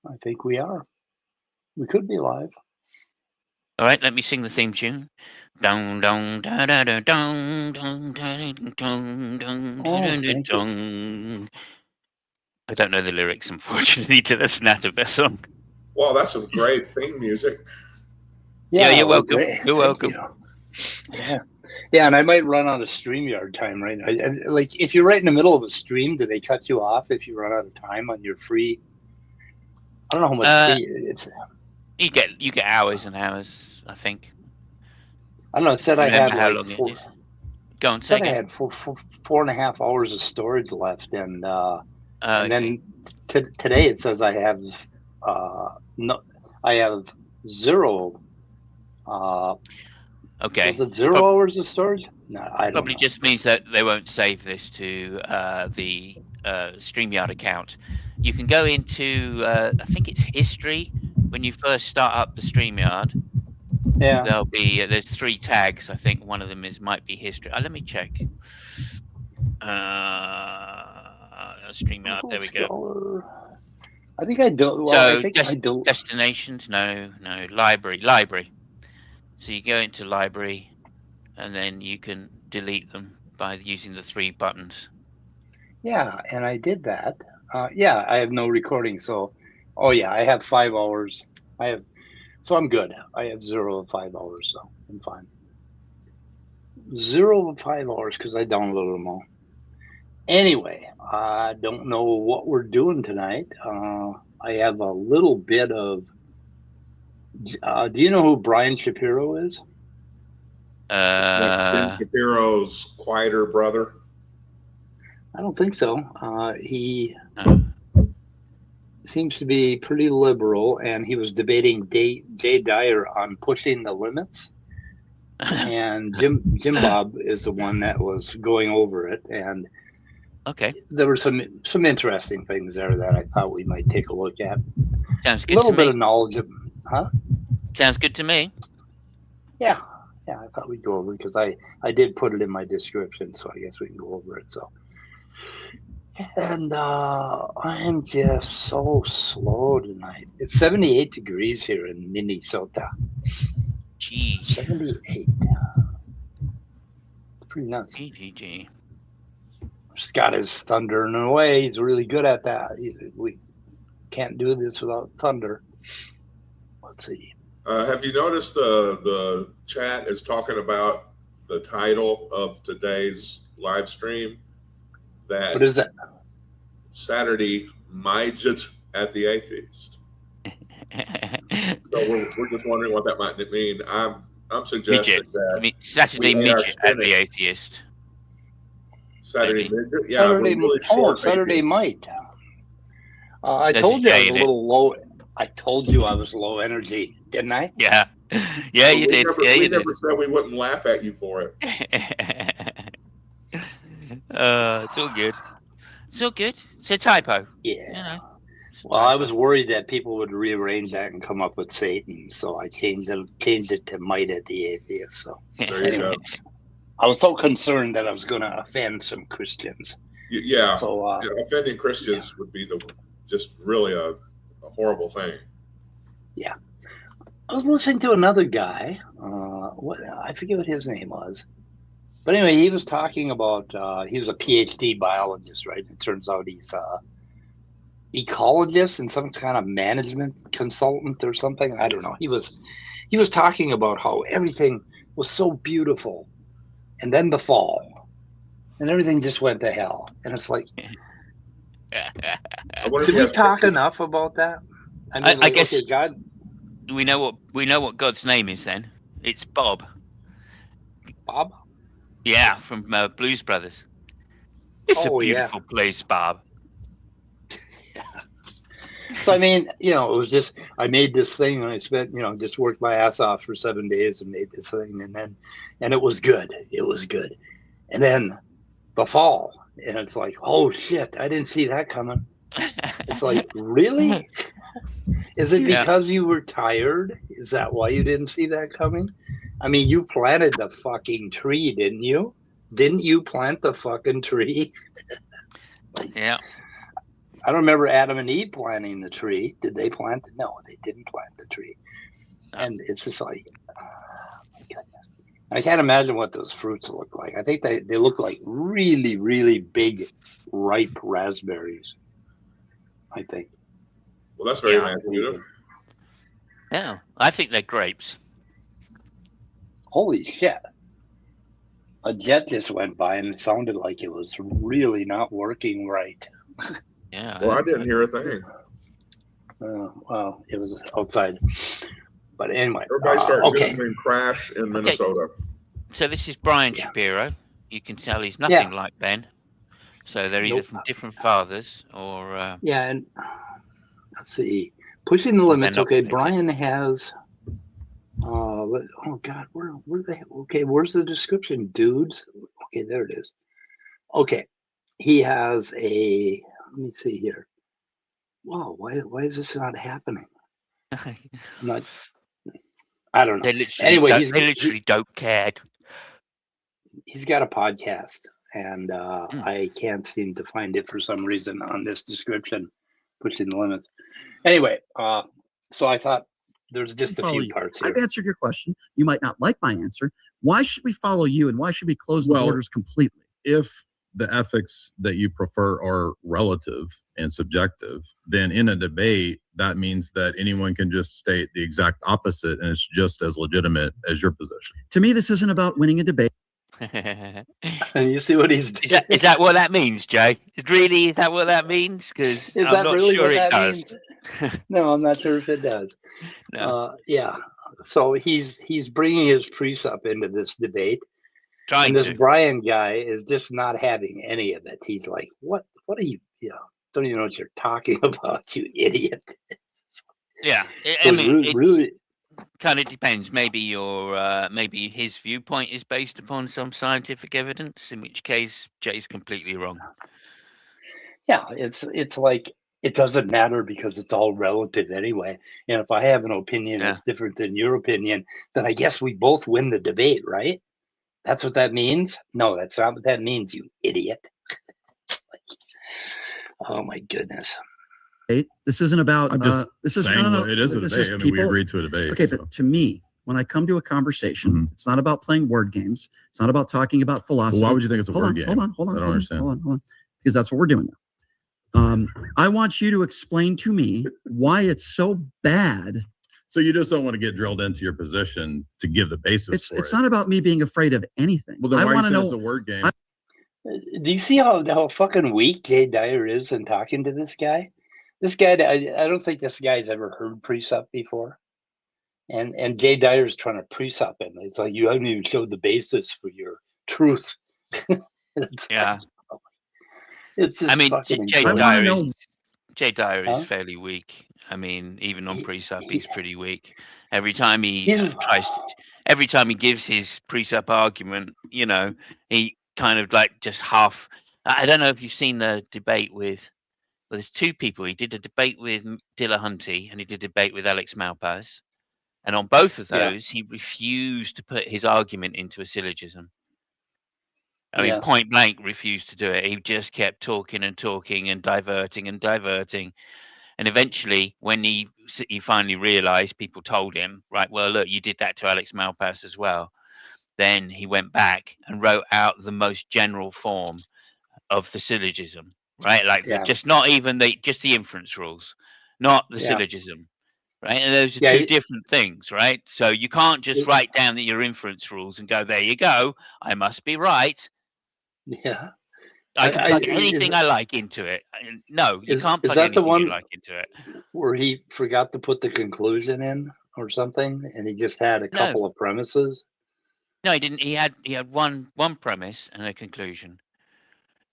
I think we are. We could be live. All right, let me sing the theme tune. Dong dong da da da dong dong da da dong dong Oh, da da thank you. dong. I don't know the lyrics, unfortunately, to the SNATA song. Wow, that's some great theme music. Yeah, you're well, welcome. great. You're Thank welcome. you. Yeah, and I might run out of StreamYard time right now. Like, if you're right in the middle of a stream, do they cut you off if you run out of time on your free? I don't know how much free it's. You get hours and hours, I think. I don't know. It said I Remember had how like long it four. is? Go on, It say said I again. had 4.5 hours of storage left, and then today it says I have no, I have zero. Okay. Was it 0 hours of storage? No, I don't Probably know. just means that they won't save this to the StreamYard account. You can go into, I think it's history when you first start up the StreamYard. Yeah. There'll be there's 3 tags. I think one of them might be history. Let me check. StreamYard. There we go. I think I do. Well, So I think I do. Destinations. No. Library. So you go into library, and then you can delete them by using the 3 buttons. Yeah, and I did that. Yeah, I have no recording, so. Oh yeah, I have 5 hours. So I'm good. I have 0 of 5 hours, so I'm fine. 0 of 5 hours because I downloaded them all. Anyway, I don't know what we're doing tonight. I have a little bit of. Do you know who Brian Shapiro is? Ben Shapiro's quieter brother. I don't think so. He seems to be pretty liberal, and he was debating Dyer on pushing the limits. And Jim Bob is the one that was going over it, and there were some interesting things there that I thought we might take a look at. Sounds good. A little bit of knowledge of, huh? Sounds good to me. Yeah, I thought we'd go over it because I did put it in my description, so I guess we can go over it. So, and I'm just so slow tonight. It's 78 degrees here in Minnesota. Jeez. 78. It's pretty nuts. GGG. Scott is thundering away. He's really good at that. We can't do this without thunder. Let's see. Have you noticed the chat is talking about the title of today's live stream? What is that? Saturday Midget at the Atheist. So we're just wondering what that might mean. I'm suggesting that Saturday Midget at the Atheist. Saturday Midget? Yeah, Saturday Might. I told you I was a little low. I told you I was low energy, didn't I? Yeah. Yeah, you did. We never said we wouldn't laugh at you for it. It's all good. It's all good. It's a typo. Yeah. You know, well, I was worried that people would rearrange that and come up with Satan, so I changed it to Might at the Atheist. So there you go. I was so concerned that I was going to offend some Christians. Yeah. So offending Christians would be just really a horrible thing. Yeah. I was listening to another guy. I forget what his name was. But anyway, he was talking about, he was a Ph.D. biologist, right? It turns out he's ecologist and some kind of management consultant or something. I don't know. He was talking about how everything was so beautiful, and then the fall, and everything just went to hell. And it's like, did we talk enough about that? I mean, I guess God. We know what God's name is. Then it's Bob. Bob. Yeah, from Blues Brothers. It's a beautiful place, Bob. So I mean, it was just I made this thing and I spent, just worked my ass off for 7 days and made this thing, and it was good. It was good. And then the fall, and it's like, oh shit, I didn't see that coming. It's like, really? Is it because you were tired? Is that why you didn't see that coming? I mean, you planted the fucking tree, didn't you? Didn't you plant the fucking tree? Yeah. I don't remember Adam and Eve planting the tree. Did they plant it? No, they didn't plant the tree. And it's just like, my goodness. I can't imagine what those fruits look like. I think they look like really, really big, ripe raspberries. I think. Well, that's very imaginative. Yeah, I think they're grapes. Holy shit. A jet just went by and it sounded like it was really not working right. Yeah. Well, I didn't hear a thing. Well, it was outside. But anyway. Everybody started Googling crash in Minnesota. So this is Brian Shapiro. You can tell he's nothing like Ben. So they're either from different fathers or... Yeah, and let's see. Pushing the limits. Okay, Brian has... oh God, where the hell? Okay, where's the description, dudes? Okay, there it is. Okay, he has a. Let me see here. Wow, why is this not happening? I don't know. They literally don't care. He's got a podcast, and I can't seem to find it for some reason on this description. Pushing the limits. Anyway, so I thought. There's just a few parts here. I've answered your question. You might not like my answer. Why should we follow you, and why should we close the borders completely? If the ethics that you prefer are relative and subjective, then in a debate, that means that anyone can just state the exact opposite, and it's just as legitimate as your position. To me, this isn't about winning a debate. And you see what he's doing. Is that what that means, Jay? Is that what that means? Because I'm not sure it does. No, I'm not sure if it does. No. Yeah. So he's bringing his priest up into this debate. And this Brian guy is just not having any of it. He's like, what are you? Don't even know what you're talking about, you idiot. Yeah. So I mean, really kind of depends. Maybe maybe his viewpoint is based upon some scientific evidence, in which case Jay's completely wrong. Yeah, it's like it doesn't matter because it's all relative anyway. And if I have an opinion that's different than your opinion, then I guess we both win the debate, right? That's what that means? No, that's not what that means, you idiot. Oh my goodness. This isn't about this is it is a debate. I mean, we agreed to a debate. Okay, but to me, when I come to a conversation, it's not about playing word games. It's not about talking about philosophy. Well, why would you think it's a word game? Hold on. I don't understand. Hold on. Because that's what we're doing now. I want you to explain to me why it's so bad. So you just don't want to get drilled into your position to give the basis for it. It's not about me being afraid of anything. Well, then I want to know it's a word game. Do you see how fucking weak Jay Dyer is in talking to this guy? This guy, I don't think this guy's ever heard precept before. And Jay Dyer's trying to precept him. It's like, you haven't even showed the basis for your truth. Yeah. It's just Jay Dyer is fairly weak. I mean, even on precept, he's pretty weak. Every time he gives his precept argument, he kind of like just half. I don't know if you've seen the debate with. Well, there's two people. He did a debate with Dillahunty and he did a debate with Alex Malpass. And on both of those, he refused to put his argument into a syllogism. I mean, point blank refused to do it. He just kept talking and talking and diverting and diverting. And eventually, when he finally realized, people told him, right, well, look, you did that to Alex Malpass as well. Then he went back and wrote out the most general form of the syllogism. Right, like just not even just the inference rules, not the syllogism, right? And those are two different things, right? So you can't just write down your inference rules and go, there you go, I must be right. Yeah, I can plug anything I like into it. No, you can't plug anything you like into it. Where he forgot to put the conclusion in or something, and he just had a couple of premises? No, he didn't. He had one premise and a conclusion.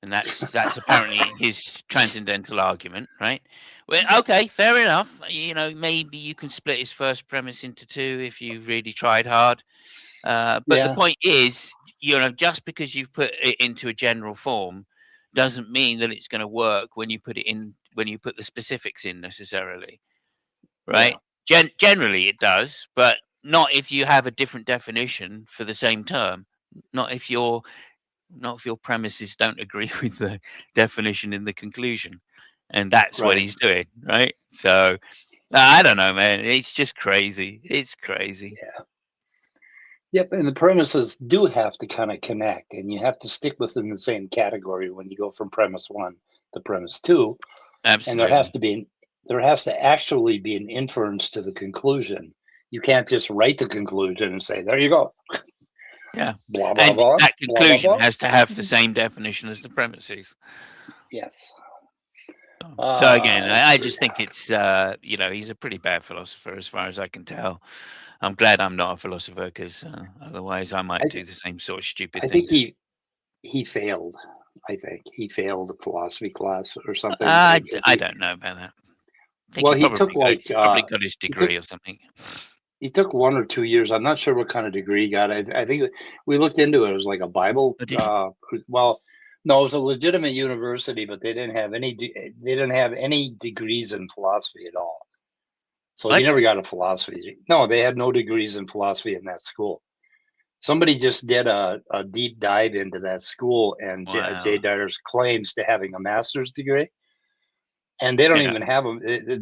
And that's apparently his transcendental argument, right? Well, okay, fair enough. Maybe you can split his first premise into two if you really tried hard. But the point is, just because you've put it into a general form doesn't mean that it's going to work when you put the specifics in necessarily, right? Yeah. Generally it does, but not if you have a different definition for the same term. Not if your premises don't agree with the definition in the conclusion. and that's what Right. he's doing, right? So I don't know, man. It's just crazy. It's crazy. Yep, and the premises do have to kind of connect, and you have to stick within the same category when you go from premise 1 to premise 2. Absolutely. And there has to actually be an inference to the conclusion. You can't just write the conclusion and say, "There you go." Yeah. Blah blah And blah. that blah, conclusion blah, blah. has to have the same definition as the premises. Yes. So again, I it's just think it's he's a pretty bad philosopher as far as I can tell. I'm glad I'm not a philosopher, because otherwise I might do the same sort of stupid I think things. he failed. I think he failed a philosophy class or something. I don't know about that. I think Well, he he probably took like probably got his degree or something. he took 1 or 2 years. I'm not sure what kind of degree he got. I think we looked into it. It was like a Bible. Oh, did you? Well, no, it was a legitimate university, but they didn't have any degrees in philosophy at all. So he What? never got a philosophy. No, they had no degrees in philosophy in that school. Somebody just did a deep dive into that school and Wow. Jay Dyer's claims to having a master's degree. And they don't even have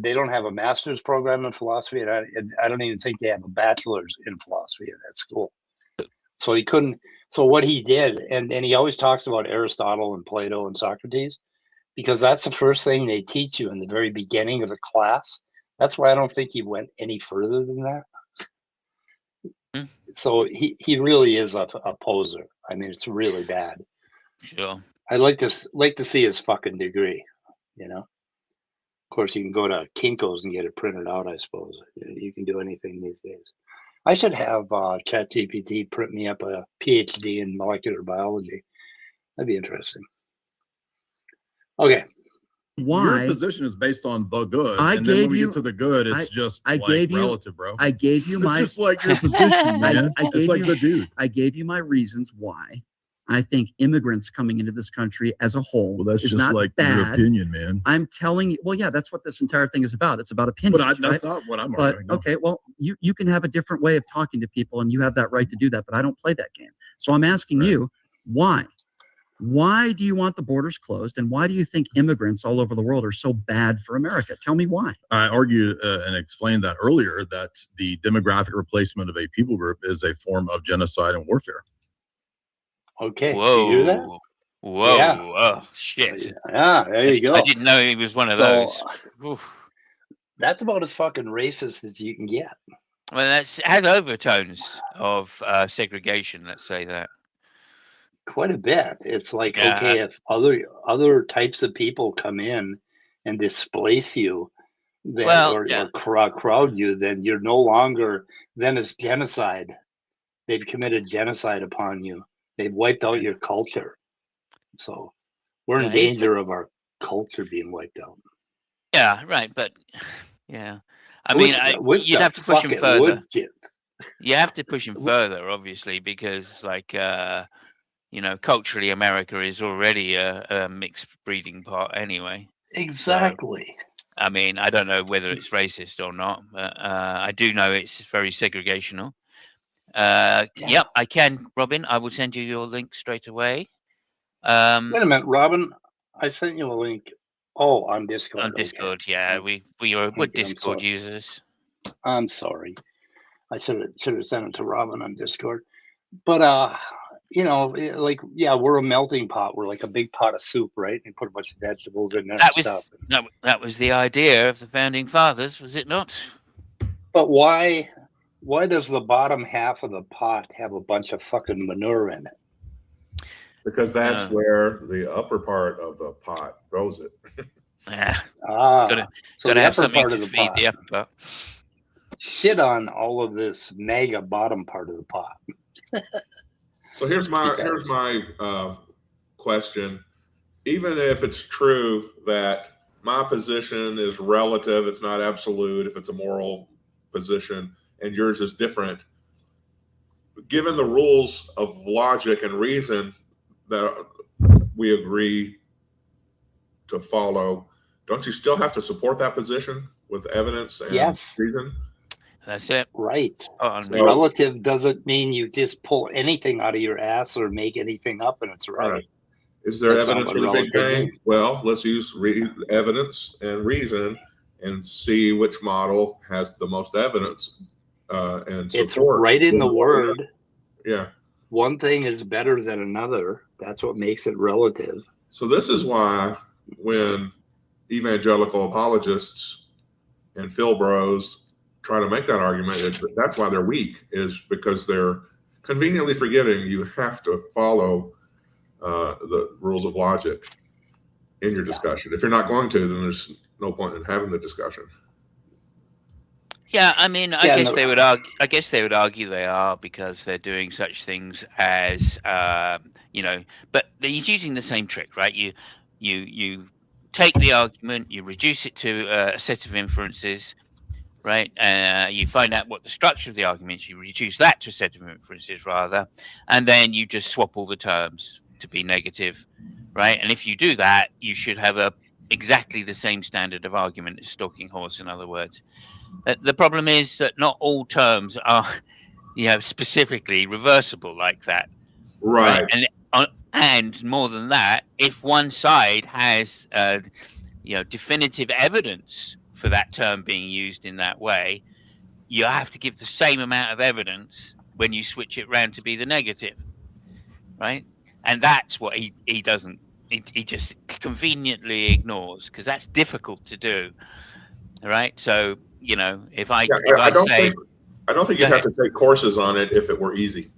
they don't have a master's program in philosophy, and I don't even think they have a bachelor's in philosophy in that school. So he couldn't. So what he did, and he always talks about Aristotle and Plato and Socrates, because that's the first thing they teach you in the very beginning of the class. That's why I don't think he went any further than that. So he really is a poser. I mean, it's really bad. Sure. I'd like to see his fucking degree, you know. Of course, you can go to Kinko's and get it printed out, I suppose. You can do anything these days. I should have ChatGPT print me up a Ph.D. in molecular biology. That'd be interesting. Okay. Why? Your position is based on the good, I and then when gave we you- get to the good, it's just I like gave you- relative, bro. I gave you It's my just like your position, man. I It's gave like you- the dude. I gave you my reasons why I think immigrants coming into this country as a whole Well, that's is just not like bad. your opinion, man. I'm telling you. Well, yeah, that's what this entire thing is about. It's about opinions. But that's right? not what I'm But arguing. no. okay, well, you can have a different way of talking to people, and you have that right to do that. But I don't play that game. So I'm asking Right. you, why? Why do you want the borders closed, and why do you think immigrants all over the world are so bad for America? Tell me why. I argued and explained that earlier, that the demographic replacement of a people group is a form of genocide and warfare. Okay. Did you hear that? Whoa. Yeah. Oh, shit. Yeah, there you go. I didn't know he was one of those. Oof. That's about as fucking racist as you can get. Well, that's has overtones of segregation, let's say that. Quite a bit. It's like, Yeah. okay, if other types of people come in and displace you, then or crowd you, then you're no longer, then it's genocide. They've committed genocide upon you. They've wiped out your culture. So we're in danger of our culture being wiped out. Yeah, right. But yeah, I mean, you'd have to push him further. You have to push him further, obviously, because like culturally, America is already a mixed breeding pot anyway. Exactly. So, I mean, I don't know whether it's racist or not, but I do know it's very segregational. Yep, I can, Robin. I will send you your link straight away. Wait a minute, Robin. I sent you a link. Oh, on Discord. On Discord, okay. yeah. We're Discord users. I'm sorry. I should have sent it to Robin on Discord. But we're a melting pot. We're like a big pot of soup, right? And put a bunch of vegetables in there and stuff. That was the idea of the founding fathers, was it not? But why does the bottom half of the pot have a bunch of fucking manure in it? Because that's where the upper part of the pot grows it. Yeah. Gotta have something to feed the upper part. Shit on all of this mega bottom part of the pot. So here's my question. Even if it's true that my position is relative, it's not absolute, if it's a moral position, and yours is different, given the rules of logic and reason that we agree to follow, don't you still have to support that position with evidence and reason? That's it. Right. So, relative doesn't mean you just pull anything out of your ass or make anything up and it's right. Is there That's not evidence what for the Big relative Bang? means. Well, let's use evidence and reason and see which model has the most evidence and It's support. right in the word. Yeah. One thing is better than another. That's what makes it relative. So this is why when evangelical apologists and Phil bros try to make that argument, that's why they're weak, is because they're conveniently forgetting you have to follow the rules of logic in your discussion. If you're not going to, then there's no point in having the discussion. Yeah, I mean, I guess they would argue. I guess they would argue they are, because they're doing such things as, you know. But he's using the same trick, right? You take the argument, you reduce it to a set of inferences, right? You find out what the structure of the argument is. You reduce that to a set of inferences, rather, and then you just swap all the terms to be negative, right? And if you do that, you should have exactly the same standard of argument as stalking horse. In other words. The problem is that not all terms are, specifically reversible like that. Right. And more than that, if one side has, definitive evidence for that term being used in that way, you have to give the same amount of evidence when you switch it round to be the negative, right? And that's what he doesn't. He just conveniently ignores, because that's difficult to do, right? So. If I don't think you'd have to take courses on it if it were easy.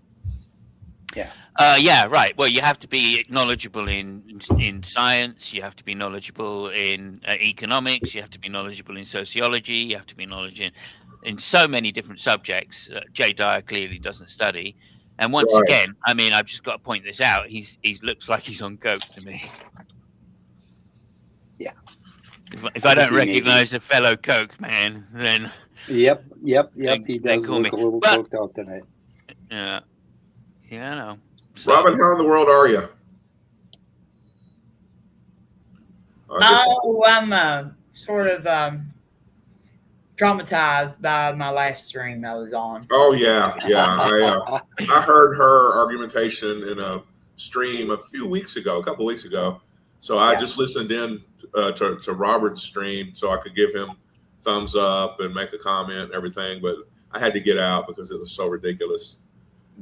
Yeah. Yeah, right. Well, you have to be knowledgeable in science. You have to be knowledgeable in economics. You have to be knowledgeable in sociology. You have to be knowledgeable in so many different subjects. J. Dyer clearly doesn't study. And once again, I mean, I've just got to point this out. He looks like he's on coke to me. Yeah. If I don't recognize a fellow coke man, then yep. He does look a little coked out tonight. Yeah, I know. So, Robin, how in the world are you? I'm sort of traumatized by my last stream I was on. Oh yeah. I heard her argumentation in a stream a couple weeks ago. So I just listened in to Robert's stream so I could give him thumbs up and make a comment and everything, but I had to get out because it was so ridiculous.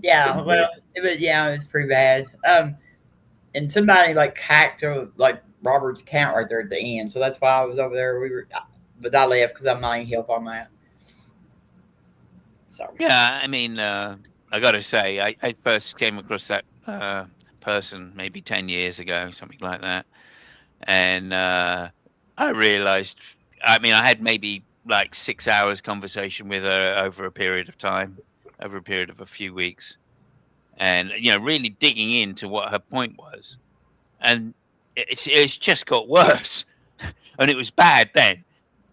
Yeah, well, it was pretty bad. And somebody hacked Robert's account right there at the end, so that's why I was over there. But I left because I'm not any help on that. So yeah, I mean, I got to say, I first came across that person maybe 10 years ago, something like that. And I realized, I mean, I had maybe 6 hours conversation with her over a period of time, over a period of a few weeks. And, really digging into what her point was. And it's just got worse. And it was bad then.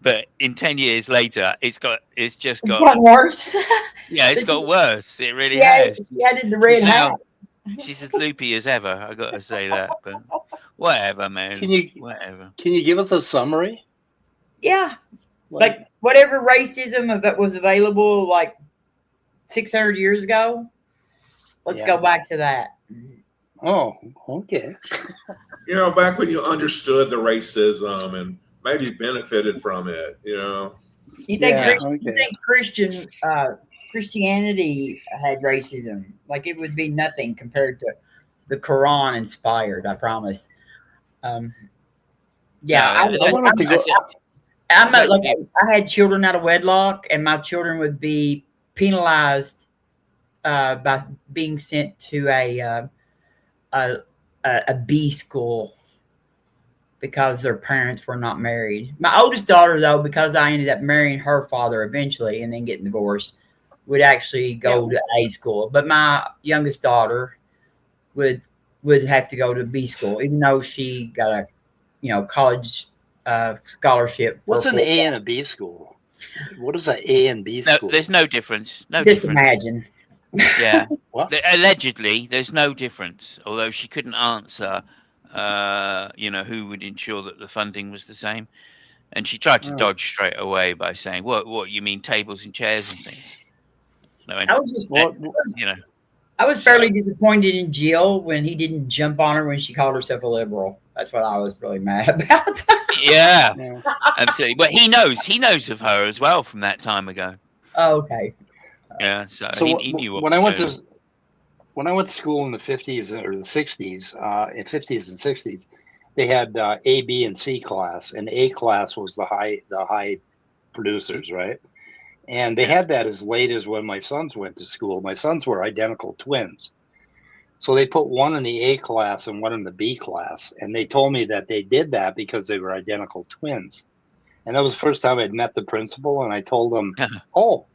But in 10 years later, it's just got worse. Yeah, it's got worse. It really has. has. She added the red hat. She's as loopy as ever. I got to say that, but whatever, man. Can you give us a summary? Yeah, whatever racism that was available 600 years ago. Let's go back to that. Oh, okay. Back when you understood the racism and maybe benefited from it. You think Christianity had racism? It would be nothing compared to the Quran inspired, I promise. I had children out of wedlock, and my children would be penalized by being sent to a B school because their parents were not married. My oldest daughter, though, because I ended up marrying her father eventually and then getting divorced, would actually go to A school. But my youngest daughter would have to go to B school, even though she got a college scholarship. What's an A and a B school? What is an A and B school? There's no difference. Imagine. Yeah. Allegedly, there's no difference. Although she couldn't answer, who would ensure that the funding was the same, and she tried to dodge straight away by saying, "What you mean tables and chairs and things?" No, I was just, I was fairly disappointed in Jill when he didn't jump on her when she called herself a liberal. That's what I was really mad about. Yeah, Yeah. absolutely. But he knows of her as well from that time ago. Oh, okay. Yeah, so, So he knew what when I was went going to when I went to school in the 50s or the 60s, in 50s and 60s, they had A, B, and C class, and A class was the high producers, right? And they had that as late as when my sons went to school. My sons were identical twins. So they put one in the A class and one in the B class. And they told me that they did that because they were identical twins. And that was the first time I'd met the principal. And I told them, on. oh,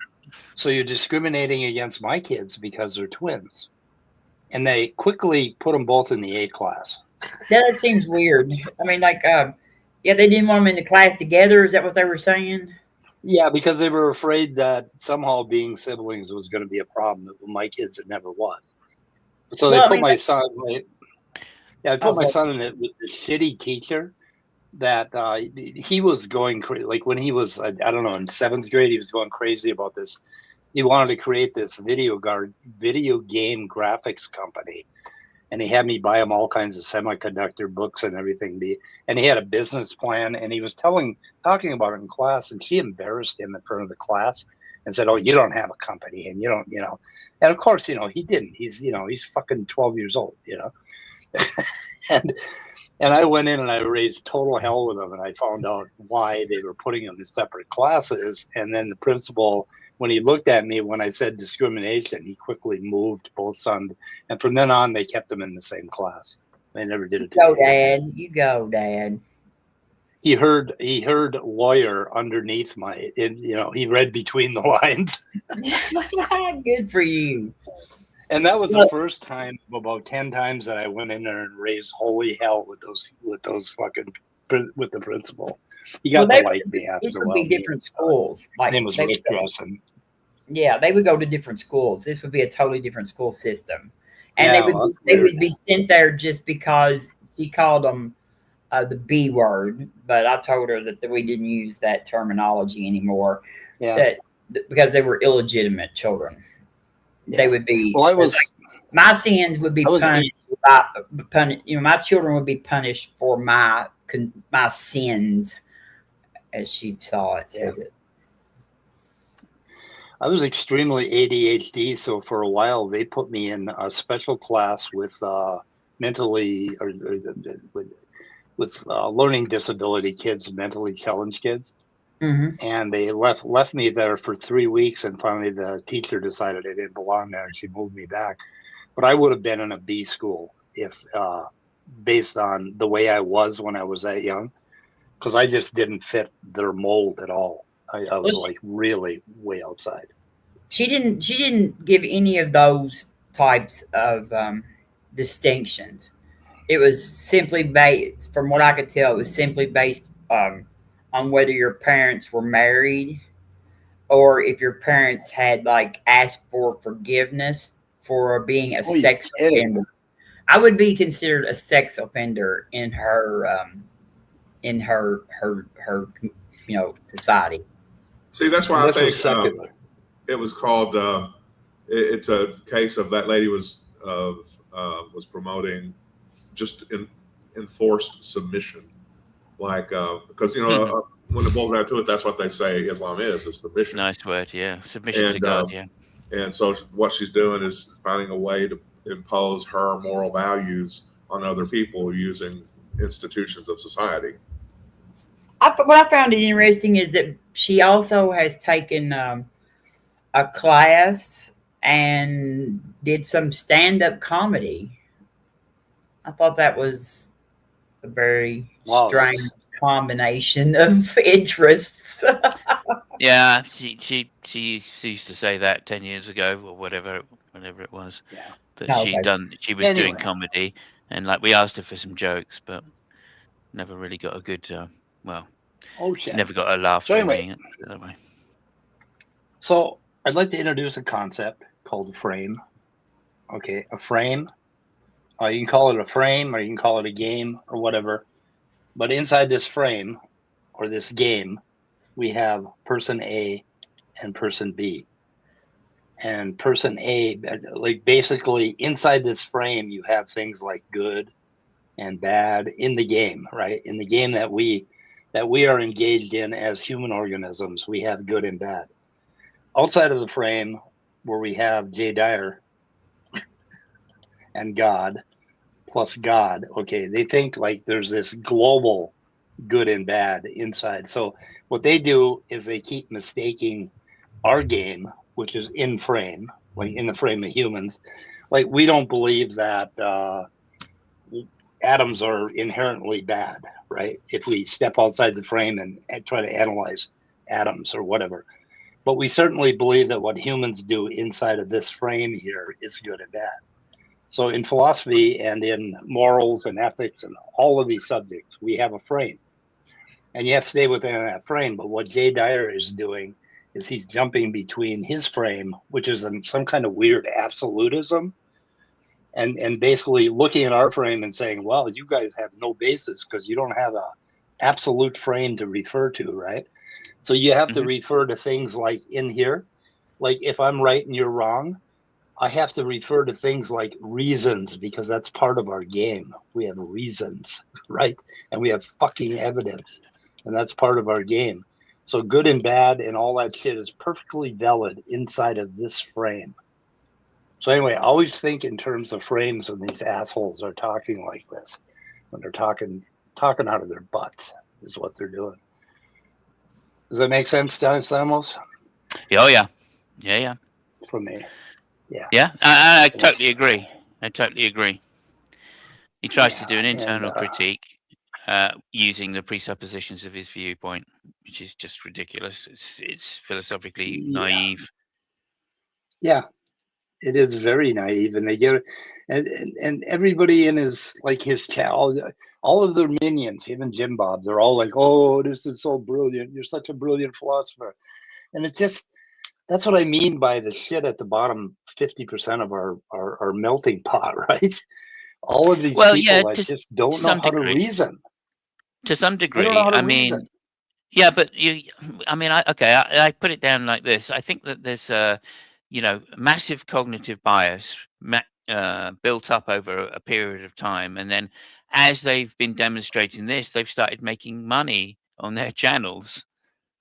so you're discriminating against my kids because they're twins. And they quickly put them both in the A class. Yeah, that seems weird. I mean, like, yeah, they didn't want them in the class together. Is that what they were saying? Yeah, because they were afraid that somehow being siblings was going to be a problem. That my kids, it never was. So they Well, I put mean, my son. I put my okay. son in it with the shitty teacher that he was going crazy. Like when he was, I don't know, in 7th grade, he was going crazy about this. He wanted to create this video game graphics company, and he had me buy him all kinds of semiconductor books and everything. And he had a business plan, and he was talking about it in class, and she embarrassed him in front of the class and said, "Oh, you don't have a company, and you don't, you know." And of course, he didn't. He's fucking 12 years old, and I went in and I raised total hell with them, and I found out why they were putting them in separate classes. And then the principal, when he looked at me when I said discrimination, he quickly moved both sons, and from then on they kept them in the same class. They never did it Go, together. Dad. You go, Dad. He heard lawyer underneath he read between the lines. Good for you. And that was the first time about 10 times that I went in there and raised holy hell with the principal. He got to like me after These a would while. be different schools. Like His name was Rick Grusson. Yeah, they would go to different schools. This would be a totally different school system, and Yeah, they would be sent there just because he called them the B word. But I told her that we didn't use that terminology anymore. Yeah, because they were illegitimate children. yeah. They would be. Well, my sins would be punished. My children would be punished for my sins, as she saw it. Says it. I was extremely ADHD, so for a while they put me in a special class with mentally or with learning disability kids, mentally challenged kids. Mm-hmm. And they left me there for 3 weeks, and finally the teacher decided I didn't belong there, and she moved me back. But I would have been in a B school if, based on the way I was when I was that young, because I just didn't fit their mold at all. I was like really way outside. She didn't give any of those types of distinctions. It was simply based, from what I could tell, it was simply based on whether your parents were married or if your parents had like asked for forgiveness for being a sex offender. I would be considered a sex offender in her society. See, that's why I think it was called. It's a case of that lady was promoting just enforced submission, like because when it boils down to it, that's what they say Islam is submission. Nice word, yeah, submission to God, yeah. And so what she's doing is finding a way to impose her moral values on other people using institutions of society. What I found interesting is that she also has taken a class and did some stand-up comedy. I thought that was a very strange combination of interests. Yeah, she used to say that 10 years ago or whenever it was. Yeah. That she was doing comedy, and like we asked her for some jokes, but never really got a good never got a laugh. So anyway, that way. So I'd like to introduce a concept called a frame. Okay, a frame. You can call it a frame, or you can call it a game, or whatever. But inside this frame, or this game, we have person A and person B. and person A, like basically inside this frame, you have things like good and bad in the game, right? In the game that we are engaged in as human organisms, we have good and bad. Outside of the frame, where we have J. Dyer and God plus God, okay, they think like there's this global good and bad inside. So what they do is they keep mistaking our game, which is in frame, like in the frame of humans. Like we don't believe that atoms are inherently bad, right? If we step outside the frame and try to analyze atoms or whatever. But we certainly believe that what humans do inside of this frame here is good and bad. So in philosophy and in morals and ethics and all of these subjects, we have a frame. And you have to stay within that frame. But what J. Dyer is doing is he's jumping between his frame, which is some kind of weird absolutism, and basically looking at our frame and saying, well, you guys have no basis because you don't have a absolute frame to refer to, right? So you have to refer to things like in here, like if I'm right and you're wrong, I have to refer to things like reasons because that's part of our game. We have reasons, right? And we have fucking evidence, and that's part of our game. So good and bad and all that shit is perfectly valid inside of this frame. So anyway, always think in terms of frames when these assholes are talking like this, when they're talking out of their butts is what they're doing. Does that make sense, Simos? Oh yeah, yeah. For me, yeah. Yeah, I totally agree. I totally agree. He tries to do an internal critique using the presuppositions of his viewpoint, which is just ridiculous. It's philosophically naive. Yeah, it is very naive, and they get and everybody in his all of their minions, even Jim Bob, they're all like, "Oh, this is so brilliant! You're such a brilliant philosopher," and it's just. That's what I mean by the shit at the bottom 50% of our melting pot, right? All of these people that just don't know how to reason. To some degree, I mean, yeah, but I put it down like this. I think that there's massive cognitive bias built up over a period of time, and then as they've been demonstrating this, they've started making money on their channels,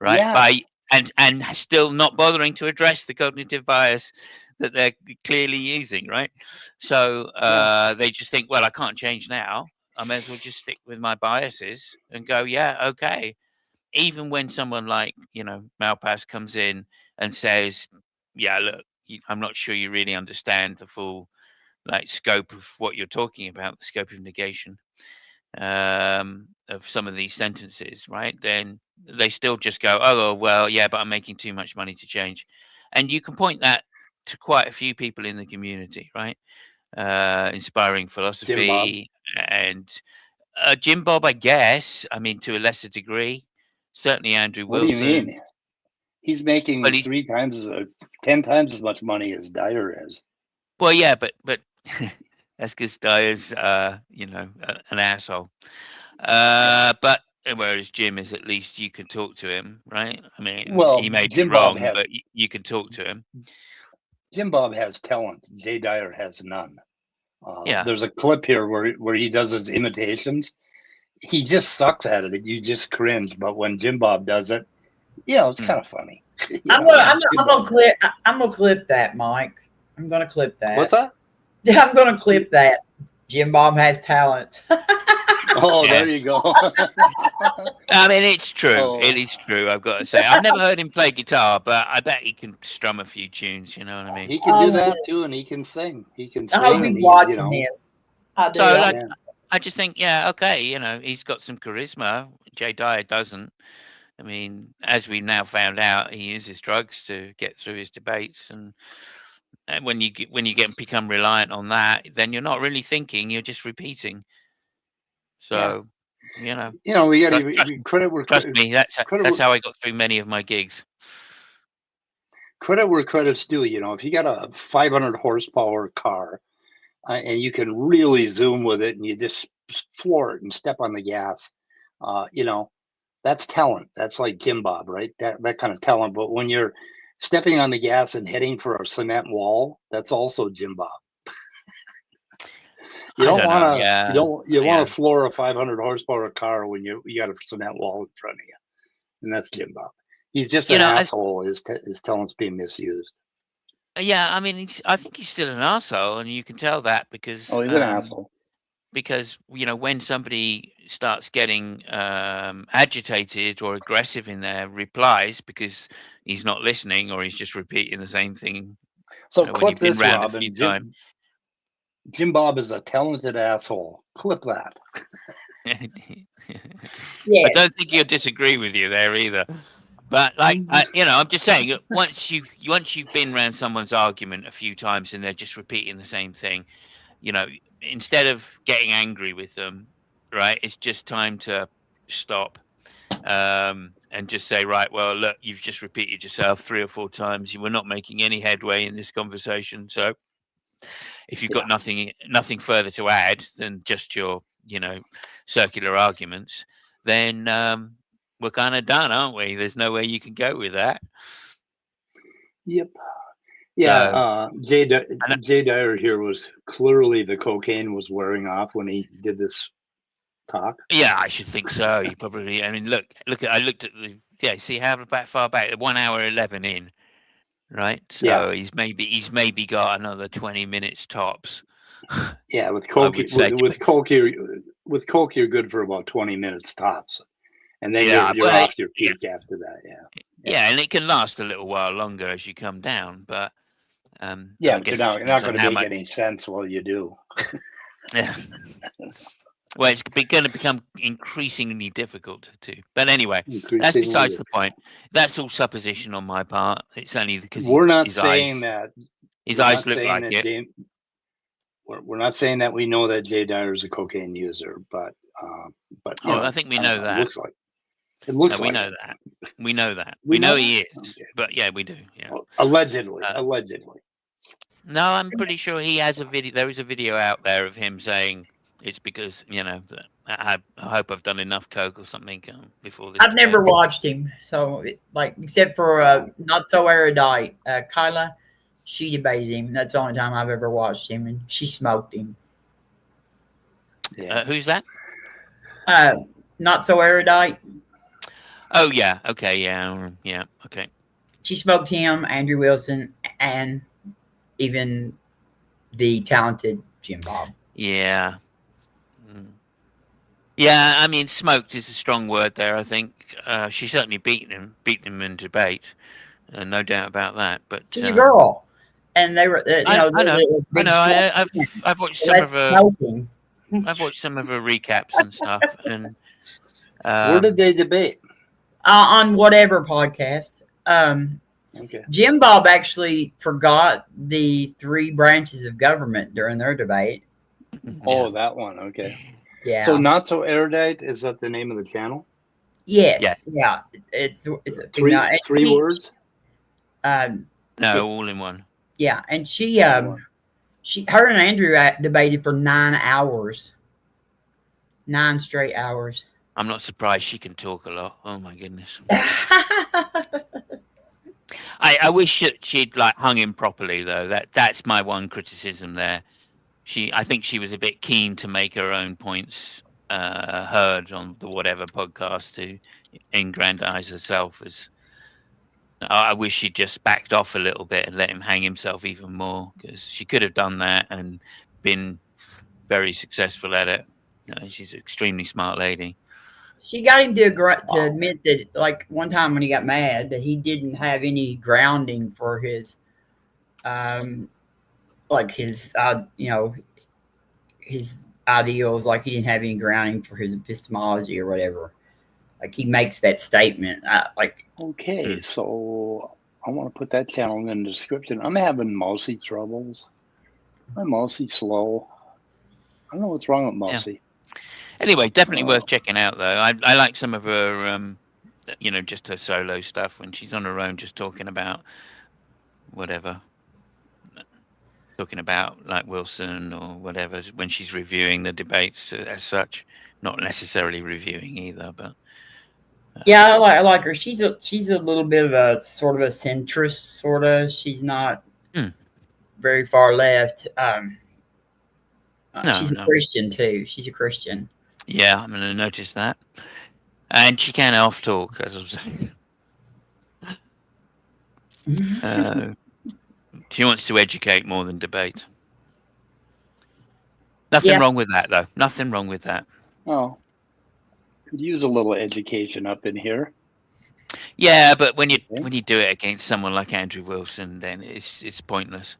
right? Yeah. And still not bothering to address the cognitive bias that they're clearly using, right? So they just think, well, I can't change now. I may as well just stick with my biases and go, yeah, okay. Even when someone like, Malpass comes in and says, yeah, look, I'm not sure you really understand the full scope of what you're talking about, the scope of negation of some of these sentences, right? Then they still just go, oh, well, yeah, but I'm making too much money to change. And you can point that to quite a few people in the community, right? Inspiring philosophy and Jim Bob, I guess. I mean, to a lesser degree. Certainly Andrew Wilson. What do you mean? He's making 10 times as much money as Dyer is. Well, yeah, but that's because Dyer's, an asshole. But whereas Jim is, at least you can talk to him, right? I mean, he may be wrong, but you can talk to him. Jim Bob has talent. J. Dyer has none. Yeah. There's a clip here where he does his imitations. He just sucks at it. You just cringe. But when Jim Bob does it, it's kind of funny. I'm gonna clip that, Mike. I'm gonna clip that. What's that? Yeah, I'm gonna clip that. Jim Bob has talent. Oh, yeah. There you go. I mean, it's true. Oh. It is true. I've got to say, I've never heard him play guitar, but I bet he can strum a few tunes. You know what I mean? He can do that too, and he can sing. He can sing. I hope he's watching this. I do. So, I just think, okay, he's got some charisma. J. Dyer doesn't. I mean, as we now found out, he uses drugs to get through his debates, and when you become reliant on that, then you're not really thinking; you're just repeating. So, we got to credit where trust me. That's how I got through many of my gigs. Credit where credit's due. If you got a 500 horsepower car, and you can really zoom with it, and you just floor it and step on the gas, that's talent. That's like Jim Bob, right? That kind of talent. But when you're stepping on the gas and heading for a cement wall, that's also Jim Bob. You don't want to. Yeah. You want to floor a 500 horsepower car when you got a cement wall in front of you, and that's Jim Bob. He's just an asshole. His talent's being misused. Yeah, I mean, I think he's still an asshole, and you can tell that because he's an asshole. Because when somebody starts getting agitated or aggressive in their replies because he's not listening or he's just repeating the same thing. So clip this, Rob. Jim Bob is a talented asshole. Clip that. Yes. I don't think he'll disagree with you there either. But I'm just saying, once you've been around someone's argument a few times and they're just repeating the same thing, instead of getting angry with them, right, it's just time to stop and just say, right, well, look, you've just repeated yourself 3 or 4 times. You were not making any headway in this conversation. So if you've got nothing further to add than just your, circular arguments, then we're kind of done, aren't we? There's no way you can go with that. Yep. Yeah, Jay Dyer here was clearly the cocaine was wearing off when he did this talk. Yeah, I should think so. He probably. I mean, look. I looked at the. Yeah, see how far back? 1 hour 11 in, right? So he's maybe got another 20 minutes tops. Yeah, with coke, with coke, you're good for about 20 minutes tops, and then you're off your peak after that. Yeah, and it can last a little while longer as you come down, but. But you're not going to make any sense while you do. Yeah. Well, it's going to become increasingly difficult to. But anyway, that's besides the point. That's all supposition on my part. It's only because we're not saying that his eyes look like it. We're not saying that we know that Jay Dyer is a cocaine user, but I think we know that. It looks like we know that. We know that. We know he is. Okay. But yeah, we do. Yeah. Well, allegedly. No, I'm pretty sure he has a video. There is a video out there of him saying it's because I hope I've done enough coke or something before this. I've never watched him, so except for notsoErudite, Kyla, she debated him. That's the only time I've ever watched him, and she smoked him. Yeah. Who's that? notsoErudite. Oh yeah. Okay. Yeah. Okay. She smoked him, Andrew Wilson, and even the talented Jim Bob. Yeah. Yeah, I mean, smoked is a strong word there. I think she certainly beat him in debate, no doubt about that. But she's a girl, and they were. I know. I've watched some of her. I've watched some of her recaps and stuff. And where did they debate? On whatever podcast. Okay. Jim Bob actually forgot the 3 branches of government during their debate. Oh, that one. Okay. Yeah. So notsoErudite, is that the name of the channel? Yes. Yeah. It's three words. No, all in one. Yeah, and her and Andrew debated for 9 hours. 9 straight hours. I'm not surprised she can talk a lot. Oh my goodness. I wish she'd hung him properly though. That's my one criticism there. I think she was a bit keen to make her own points heard on the whatever podcast to aggrandize herself as. I wish she'd just backed off a little bit and let him hang himself even more, because she could have done that and been very successful at it. She's an extremely smart lady. She got him to admit that, one time when he got mad, that he didn't have any grounding for his, his ideals. Like, he didn't have any grounding for his epistemology or whatever. Like, he makes that statement. Okay, so I want to put that channel in the description. I'm having mousy troubles. My mousy slow. I don't know what's wrong with mousy. Yeah. Anyway, definitely worth checking out, though. I like some of her, just her solo stuff when she's on her own, just talking about whatever. Talking about, Wilson or whatever, when she's reviewing the debates as such. Not necessarily reviewing either, but Yeah, I like her. She's a little bit of a sort of a centrist, sort of. She's not very far left. No, she's a no. Christian too. She's a Christian. Yeah, I'm going to notice that. And she can off talk, as I was saying. She wants to educate more than debate. Nothing wrong with that, though. Nothing wrong with that. Oh, could use a little education up in here. Yeah, but when you do it against someone like Andrew Wilson, then it's pointless.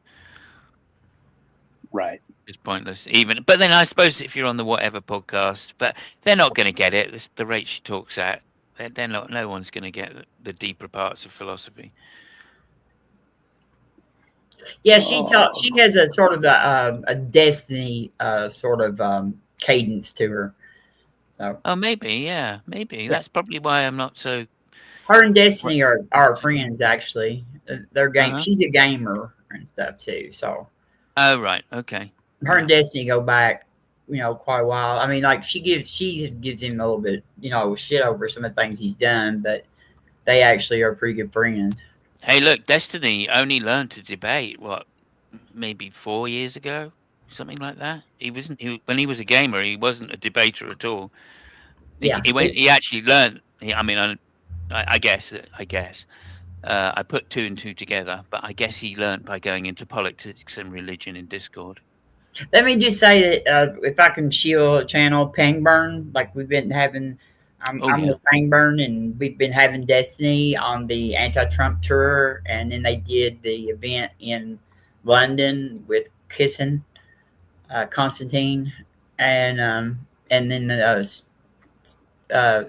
Right. It's pointless. But then I suppose if you're on the whatever podcast, but they're not going to get it. It's the rate she talks at, they're not. No one's going to get the deeper parts of philosophy. Yeah, she has a sort of a destiny sort of cadence to her. So. Oh, maybe, yeah, maybe that's probably why I'm not so. Her and Destiny are friends, actually. They're game. She's a gamer and stuff too. So. Oh right, okay. Her and Destiny go back, quite a while. I mean, like she gives him a little bit, shit over some of the things he's done, but they actually are pretty good friends. Hey, look, Destiny only learned to debate maybe 4 years ago, something like that. When he was a gamer, he wasn't a debater at all. He actually learned. I guess. I put 2 and 2 together, but I guess he learned by going into politics and religion in Discord. Let me just say that if I can shield a channel, Pangburn, like we've been having. I'm with Pangburn, and we've been having Destiny on the anti-Trump tour, and then they did the event in London with Kissin, Constantine, and then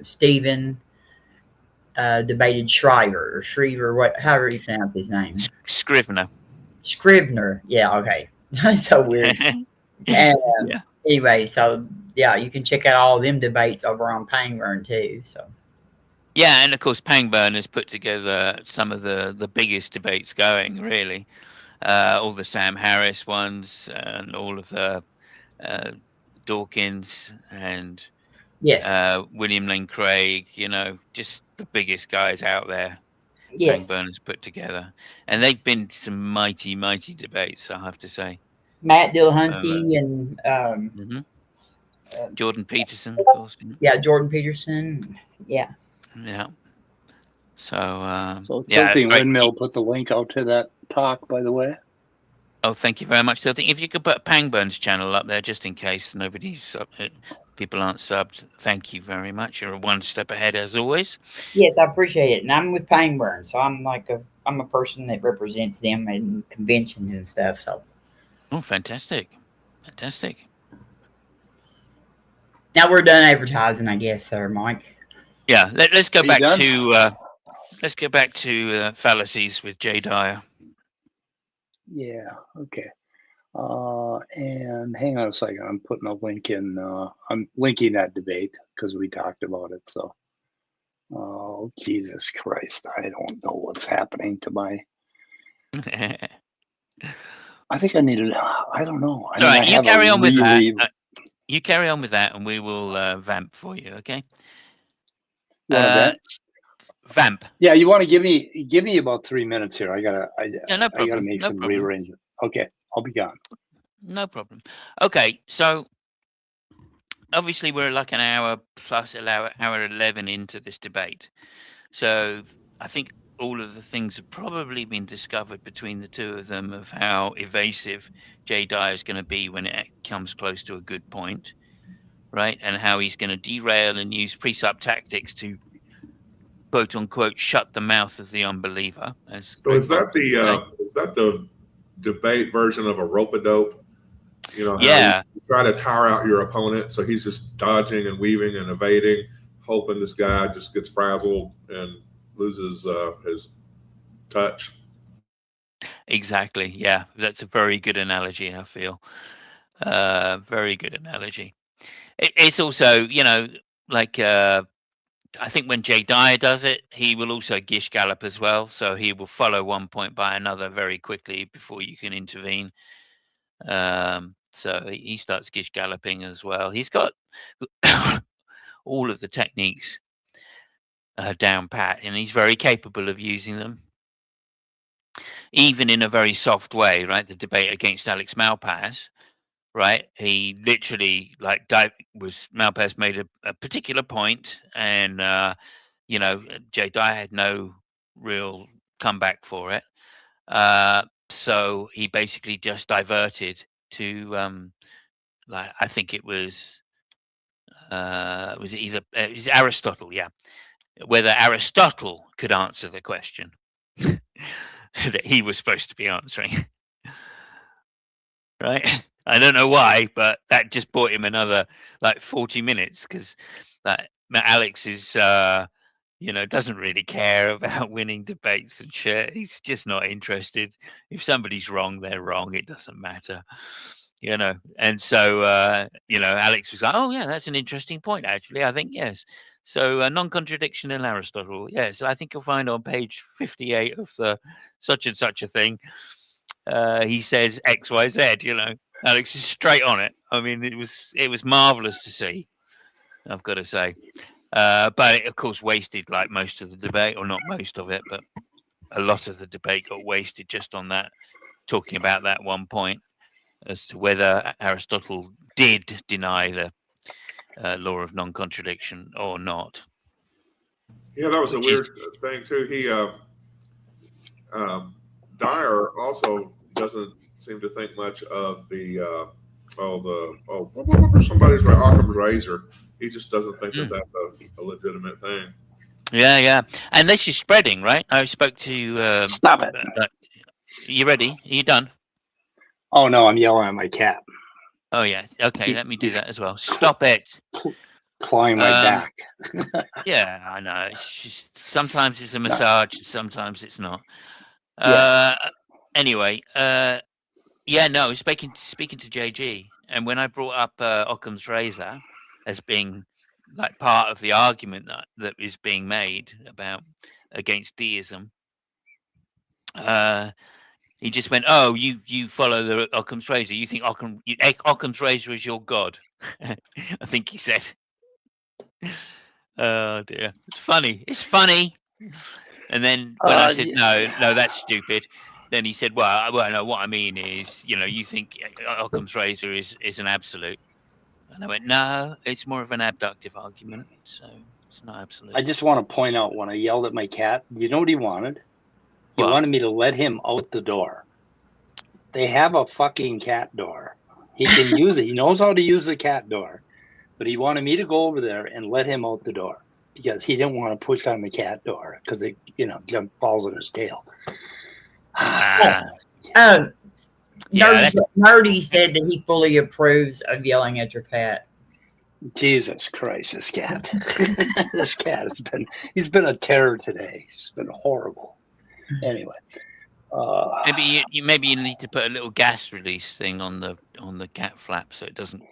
Stephen debated Shriver, however you pronounce his name. Scrivener. Yeah, okay. That's so weird. And anyway, so yeah, you can check out all of them debates over on Pangburn too. So yeah, and of course Pangburn has put together some of the biggest debates going, really. All the Sam Harris ones and all of the Dawkins and William Lane Craig, just the biggest guys out there. Pangburn has put together, and they've been some mighty debates, I have to say. Matt Dillahunty and Jordan Peterson, of course. Yeah, Jordan Peterson. Yeah. So Tilting Windmill put the link out to that talk, by the way. Oh, thank you very much, Tilting. If you could put Pangburn's channel up there, just in case people aren't subbed. Thank you very much. You're one step ahead as always. Yes, I appreciate it, and I'm with Pangburn, so I'm a person that represents them in conventions and stuff. So. Oh, fantastic! Now we're done advertising, I guess, sir, Mike. Yeah, let's go back to fallacies with Jay Dyer. Yeah. Okay. And hang on a second. I'm putting a link in. I'm linking that debate because we talked about it. So, oh Jesus Christ! I don't know what's happening to my. I think I needed. I don't know. Sorry, you carry on with that. You carry on with that, and we will vamp for you. Okay. Vamp. Yeah, you want to give me about 3 minutes here. I gotta make some rearrangement. Okay, I'll be gone. No problem. Okay, so obviously we're like an hour plus hour 11 into this debate. So I think all of the things have probably been discovered between the two of them of how evasive Jay Dyer is going to be when it comes close to a good point, right? And how he's going to derail and use precept tactics to quote unquote shut the mouth of the unbeliever. So is that the debate version of a rope-a-dope? You try to tire out your opponent, so he's just dodging and weaving and evading, hoping this guy just gets frazzled and loses his touch. Exactly. Yeah, that's a very good analogy. I feel very good analogy. It's also, like I think when Jay Dyer does it, he will also gish gallop as well. So he will follow one point by another very quickly before you can intervene. So he starts gish galloping as well. He's got all of the techniques down pat, and he's very capable of using them, even in a very soft way, right? The debate against Alex Malpass, right? He literally Malpass made a particular point, and Jay Dyer had no real comeback for it. So he basically just diverted to I think it was it was Aristotle, yeah, whether Aristotle could answer the question that he was supposed to be answering. Right? I don't know why, but that just bought him another 40 minutes, because Alex is doesn't really care about winning debates and shit. He's just not interested. If somebody's wrong, they're wrong. It doesn't matter. And so Alex was like, oh yeah, that's an interesting point, actually. I think yes. So non-contradiction in Aristotle, yes, I think you'll find on page 58 of the such and such a thing, he says XYZ. Alex is straight on it. I mean, it was marvelous to see, I've got to say. But it, of course, wasted most of the debate, or not most of it, but a lot of the debate got wasted just on that, talking about that one point as to whether Aristotle did deny the law of non-contradiction or not. Yeah, that was a weird thing too. He Dyer also doesn't seem to think much of somebody's right, Occam's razor. He just doesn't think that that's a legitimate thing. Yeah, and this is spreading, right? I spoke to. Stop it! You ready? Are you done? Oh no, I'm yelling at my cat. Oh yeah. Okay, let me do that as well. Stop it. Clawing my back. Yeah, I know. It's just sometimes it's a massage, and sometimes it's not. Anyway, speaking to JG, and when I brought up Occam's razor as being part of the argument that is being made against deism, he just went, "Oh, you follow the Occam's razor. You think Occam's razor is your god?" I think he said. Oh dear, it's funny. It's funny. And then when I said no, that's stupid. Then he said, well, no. What I mean is, you think Occam's razor is an absolute. And I went, no, it's more of an abductive argument, so it's not absolute. I just want to point out, when I yelled at my cat, you know what he wanted? He wanted me to let him out the door. They have a fucking cat door. He can use it. He knows how to use the cat door. But he wanted me to go over there and let him out the door, because he didn't want to push on the cat door because it, falls on his tail. Nerdy said that he fully approves of yelling at your cat. Jesus Christ, this cat. This cat he's been a terror today. He's been horrible. Anyway. Maybe you need to put a little gas release thing on the cat flap so it doesn't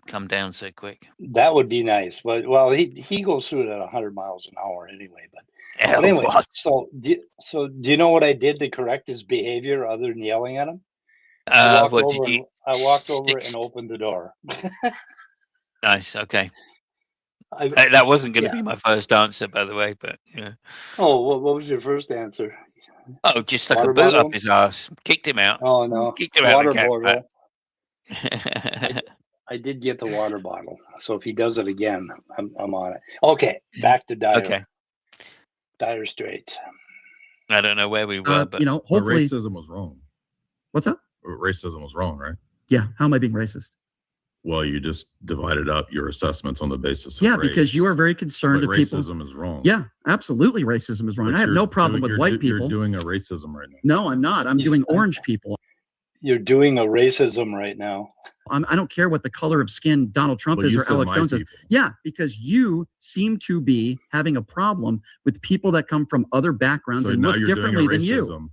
come down so quick. That would be nice. But he goes through it at 100 miles an hour anyway. But anyway, so do you know what I did to correct his behavior other than yelling at him? I walked over and opened the door. Nice. Okay. That wasn't going to be my first answer, by the way, but yeah. Oh, what was your first answer? Oh, just stuck a boot up his ass, kicked him out. Oh no, kicked him out. Water bottle. I did get the water bottle, so if he does it again, I'm on it. Okay, back to Dyer. Okay. Dire Straits. I don't know where we were, but hopefully racism was wrong. What's up? Racism was wrong, right? Yeah. How am I being racist? Well, you just divided up your assessments on the basis of race. Because you are very concerned that people. Racism is wrong. Yeah, absolutely, racism is wrong. I have no problem with white people. You're doing a racism right now. No, I'm not. I'm doing orange people. You're doing a racism right now. I don't care what the color of skin Donald Trump is or Alex Jones is. Yeah, because you seem to be having a problem with people that come from other backgrounds and look differently than you.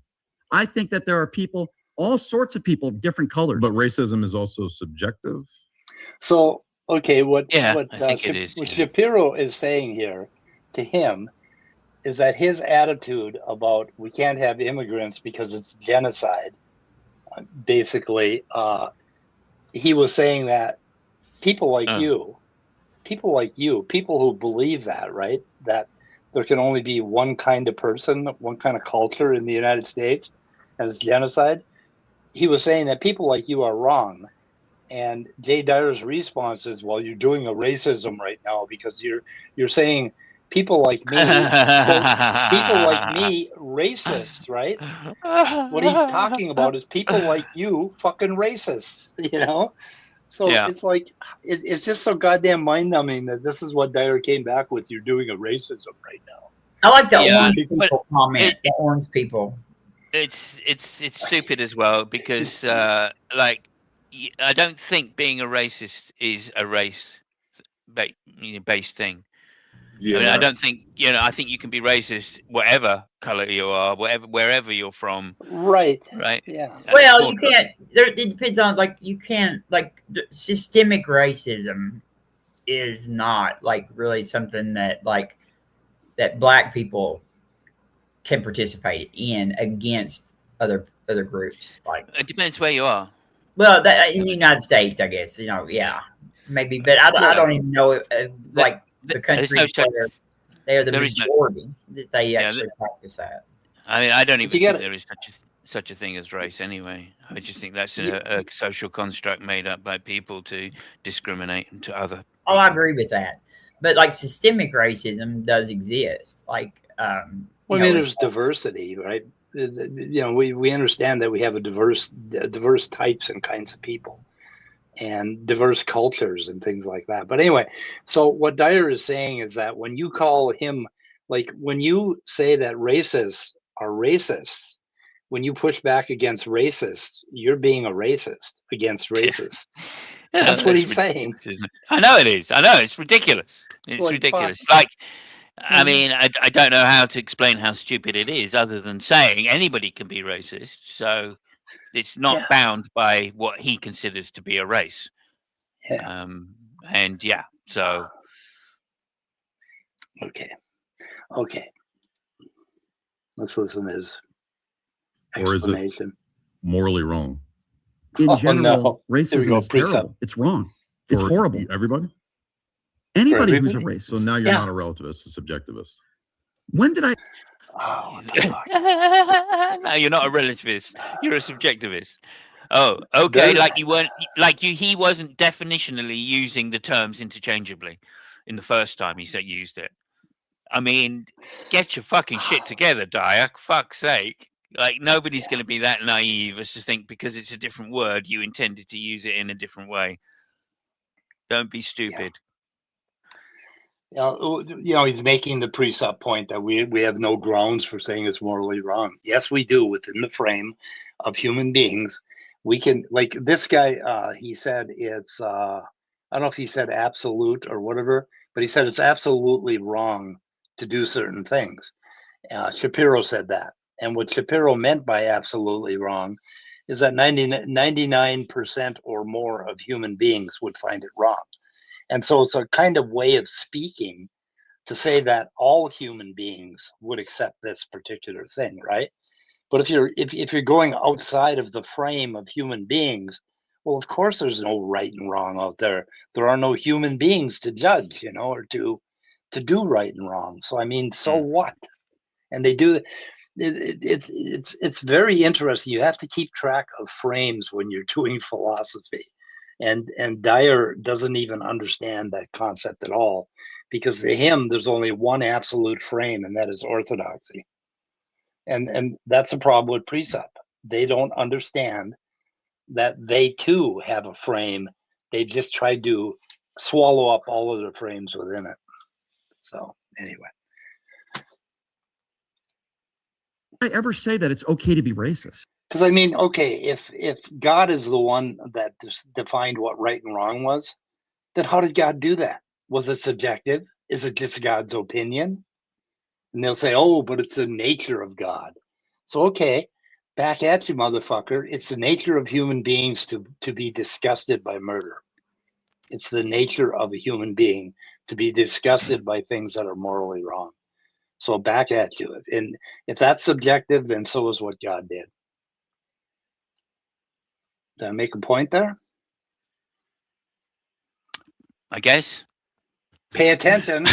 I think that there are people, all sorts of people, different colors. But racism is also subjective. So, okay, what Shapiro is saying here to him is that his attitude about we can't have immigrants because it's genocide, basically, he was saying that people like you, people who believe that, right, that there can only be one kind of person, one kind of culture in the United States, and it's genocide. He was saying that people like you are wrong. And Jay Dyer's response is, well, you're doing a racism right now because you're saying people like me, quote, people like me, racists, right? What he's talking about is people like you, fucking racists, you know? So it's like, it's just so goddamn mind-numbing that this is what Dyer came back with. You're doing a racism right now. I like the orange people comment. The orange people. It's stupid as well because like I don't think being a racist is a race-based thing. Yeah. I mean, I don't think I think you can be racist whatever color you are, wherever you're from. Right. Right. Yeah. Well, you can't. It depends on you can't systemic racism is not really something that that black people can participate in against other groups. It depends where you are. Well, in the United States, I guess maybe, but I don't even know the countries where they are the majority that they actually practice that. I mean, I don't even think there is such a thing as race anyway. I just think that's a social construct made up by people to discriminate to other people. Oh, I agree with that. But systemic racism does exist. Well, I mean, there's diversity, right? We understand that we have diverse types and kinds of people and diverse cultures and things like that. But anyway, so what Dyer is saying is that when you call him, when you say that racists are racists, when you push back against racists, you're being a racist against racists. That's what he's saying. I know it is. I know it's ridiculous. It's ridiculous. I mean, I don't know how to explain how stupid it is other than saying anybody can be racist. So it's not bound by what he considers to be a race. Yeah. So. Okay. Let's listen to his Or explanation. is it morally wrong? In general, racism is terrible. It's wrong. It's horrible. Everybody? Anybody who's a racist. So now you're not a relativist, a subjectivist. When did I? Oh, what the fuck? No, you're not a relativist. You're a subjectivist. Oh, okay. He wasn't definitionally using the terms interchangeably in the first time he used it. I mean, get your fucking shit together, Dyer. Fuck's sake. Nobody's going to be that naive as to think because it's a different word, you intended to use it in a different way. Don't be stupid. He's making the precept point that we have no grounds for saying it's morally wrong. Yes, we do within the frame of human beings. We can, this guy, he said it's, I don't know if he said absolute or whatever, but he said it's absolutely wrong to do certain things. Shapiro said that. And what Shapiro meant by absolutely wrong is that 99% or more of human beings would find it wrong. And so it's a kind of way of speaking to say that all human beings would accept this particular thing, right? But if you're going outside of the frame of human beings, well, of course there's no right and wrong out there. There are no human beings to judge, or to do right and wrong. So I mean, so what? And they do. It's very interesting. You have to keep track of frames when you're doing philosophy. And Dyer doesn't even understand that concept at all, because to him, there's only one absolute frame, and that is orthodoxy. And that's a problem with precept. They don't understand that they too have a frame. They just try to swallow up all of the frames within it. So anyway. I ever say that it's okay to be racist? Because I mean, okay, if God is the one that defined what right and wrong was, then how did God do that? Was it subjective? Is it just God's opinion? And they'll say, oh, but it's the nature of God. So, okay, back at you, motherfucker. It's the nature of human beings to be disgusted by murder. It's the nature of a human being to be disgusted by things that are morally wrong. So back at you. And if that's subjective, then so is what God did. Did I make a point there? I guess. Pay attention.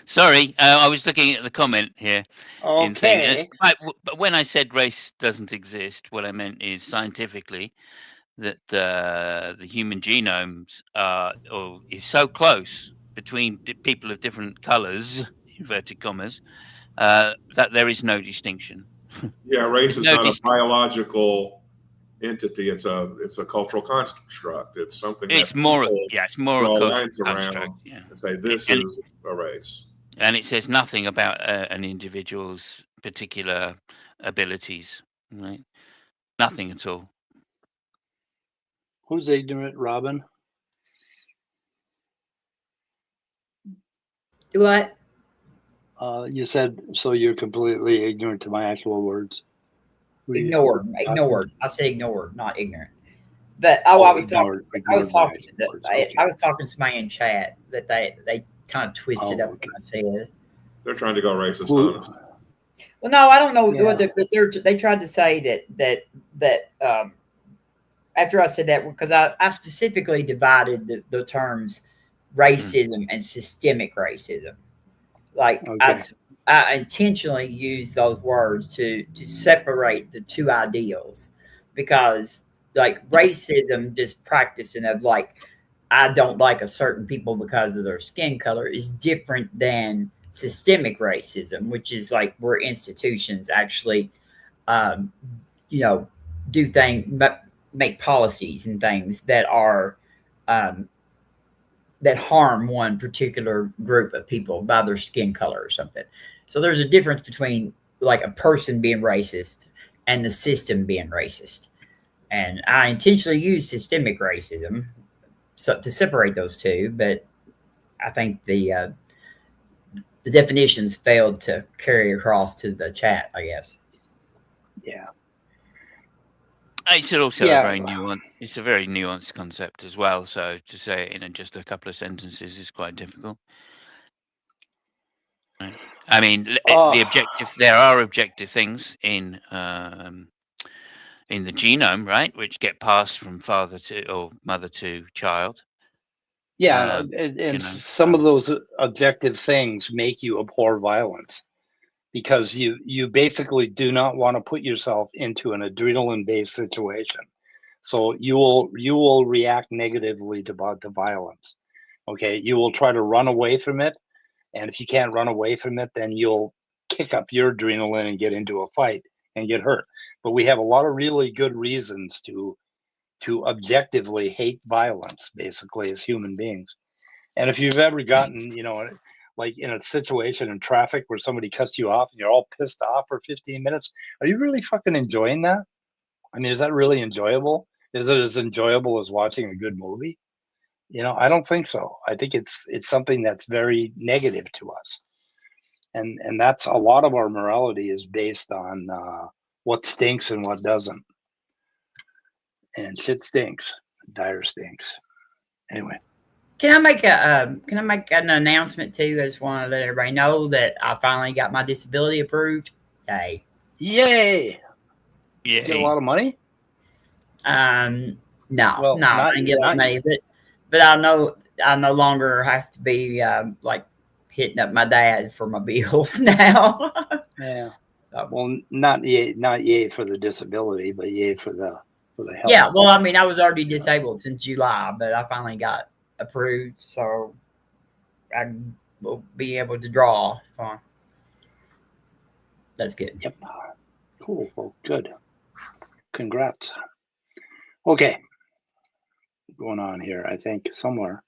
Sorry, I was looking at the comment here. Okay. But when I said race doesn't exist, what I meant is scientifically that the human genomes is so close between people of different colors, inverted commas, that there is no distinction. Yeah, race is not a biological entity. It's a cultural construct. It's something it's more. Yeah, it's more a cultural construct. Yeah, and say this is a race. And it says nothing about an individual's particular abilities, right? Nothing at all. Who's ignorant, Robin? What? You said, so you're completely ignorant to my actual words. Ignored. I said ignored, not ignorant. But I was talking to somebody in chat that they kind of twisted up what I said. They're trying to go racist on us. Well, no, I don't know what they tried to say that after I said that, because I specifically divided the terms racism and systemic racism. Like I intentionally use those words to separate the two ideals, because like racism, just practicing of like, I don't like a certain people because of their skin color, is different than systemic racism, which is like where institutions actually, do things, make policies and things that are, that harm one particular group of people by their skin color or something. So there's a difference between like a person being racist and the system being racist. And I intentionally use systemic racism to separate those two, but I think the definitions failed to carry across to the chat, I guess. Yeah. It's also a very nuanced. It's a very nuanced concept as well. So to say it in just a couple of sentences is quite difficult. Right. I mean, the objective. There are objective things in the genome, right, which get passed from father to or mother to child. Yeah, and some of those objective things make you abhor violence, because you basically do not want to put yourself into an adrenaline-based situation. So you will react negatively to violence. Okay, you will try to run away from it, and if you can't run away from it, then you'll kick up your adrenaline and get into a fight and get hurt. But we have a lot of really good reasons to objectively hate violence, basically, as human beings. And if you've ever gotten, like in a situation in traffic where somebody cuts you off and you're all pissed off for 15 minutes, are you really fucking enjoying that? I mean, is that really enjoyable? Is it as enjoyable as watching a good movie? I don't think so. I think it's something that's very negative to us. And that's a lot of our morality is based on what stinks and what doesn't. And shit stinks. Dyer stinks. Anyway. Can I make an announcement too? I just want to let everybody know that I finally got my disability approved. Yay! Yay! You get a lot of money? No, I didn't get a lot of money, but I no longer have to be like hitting up my dad for my bills now. Yeah. So. Well, not yay for the disability, but yay for the health. Yeah. Well, I mean, I was already disabled since July, but I finally got approved, so I will be able to draw. That's good. Yep. Cool. Well, good. Congrats. Okay. Going on here, I think somewhere.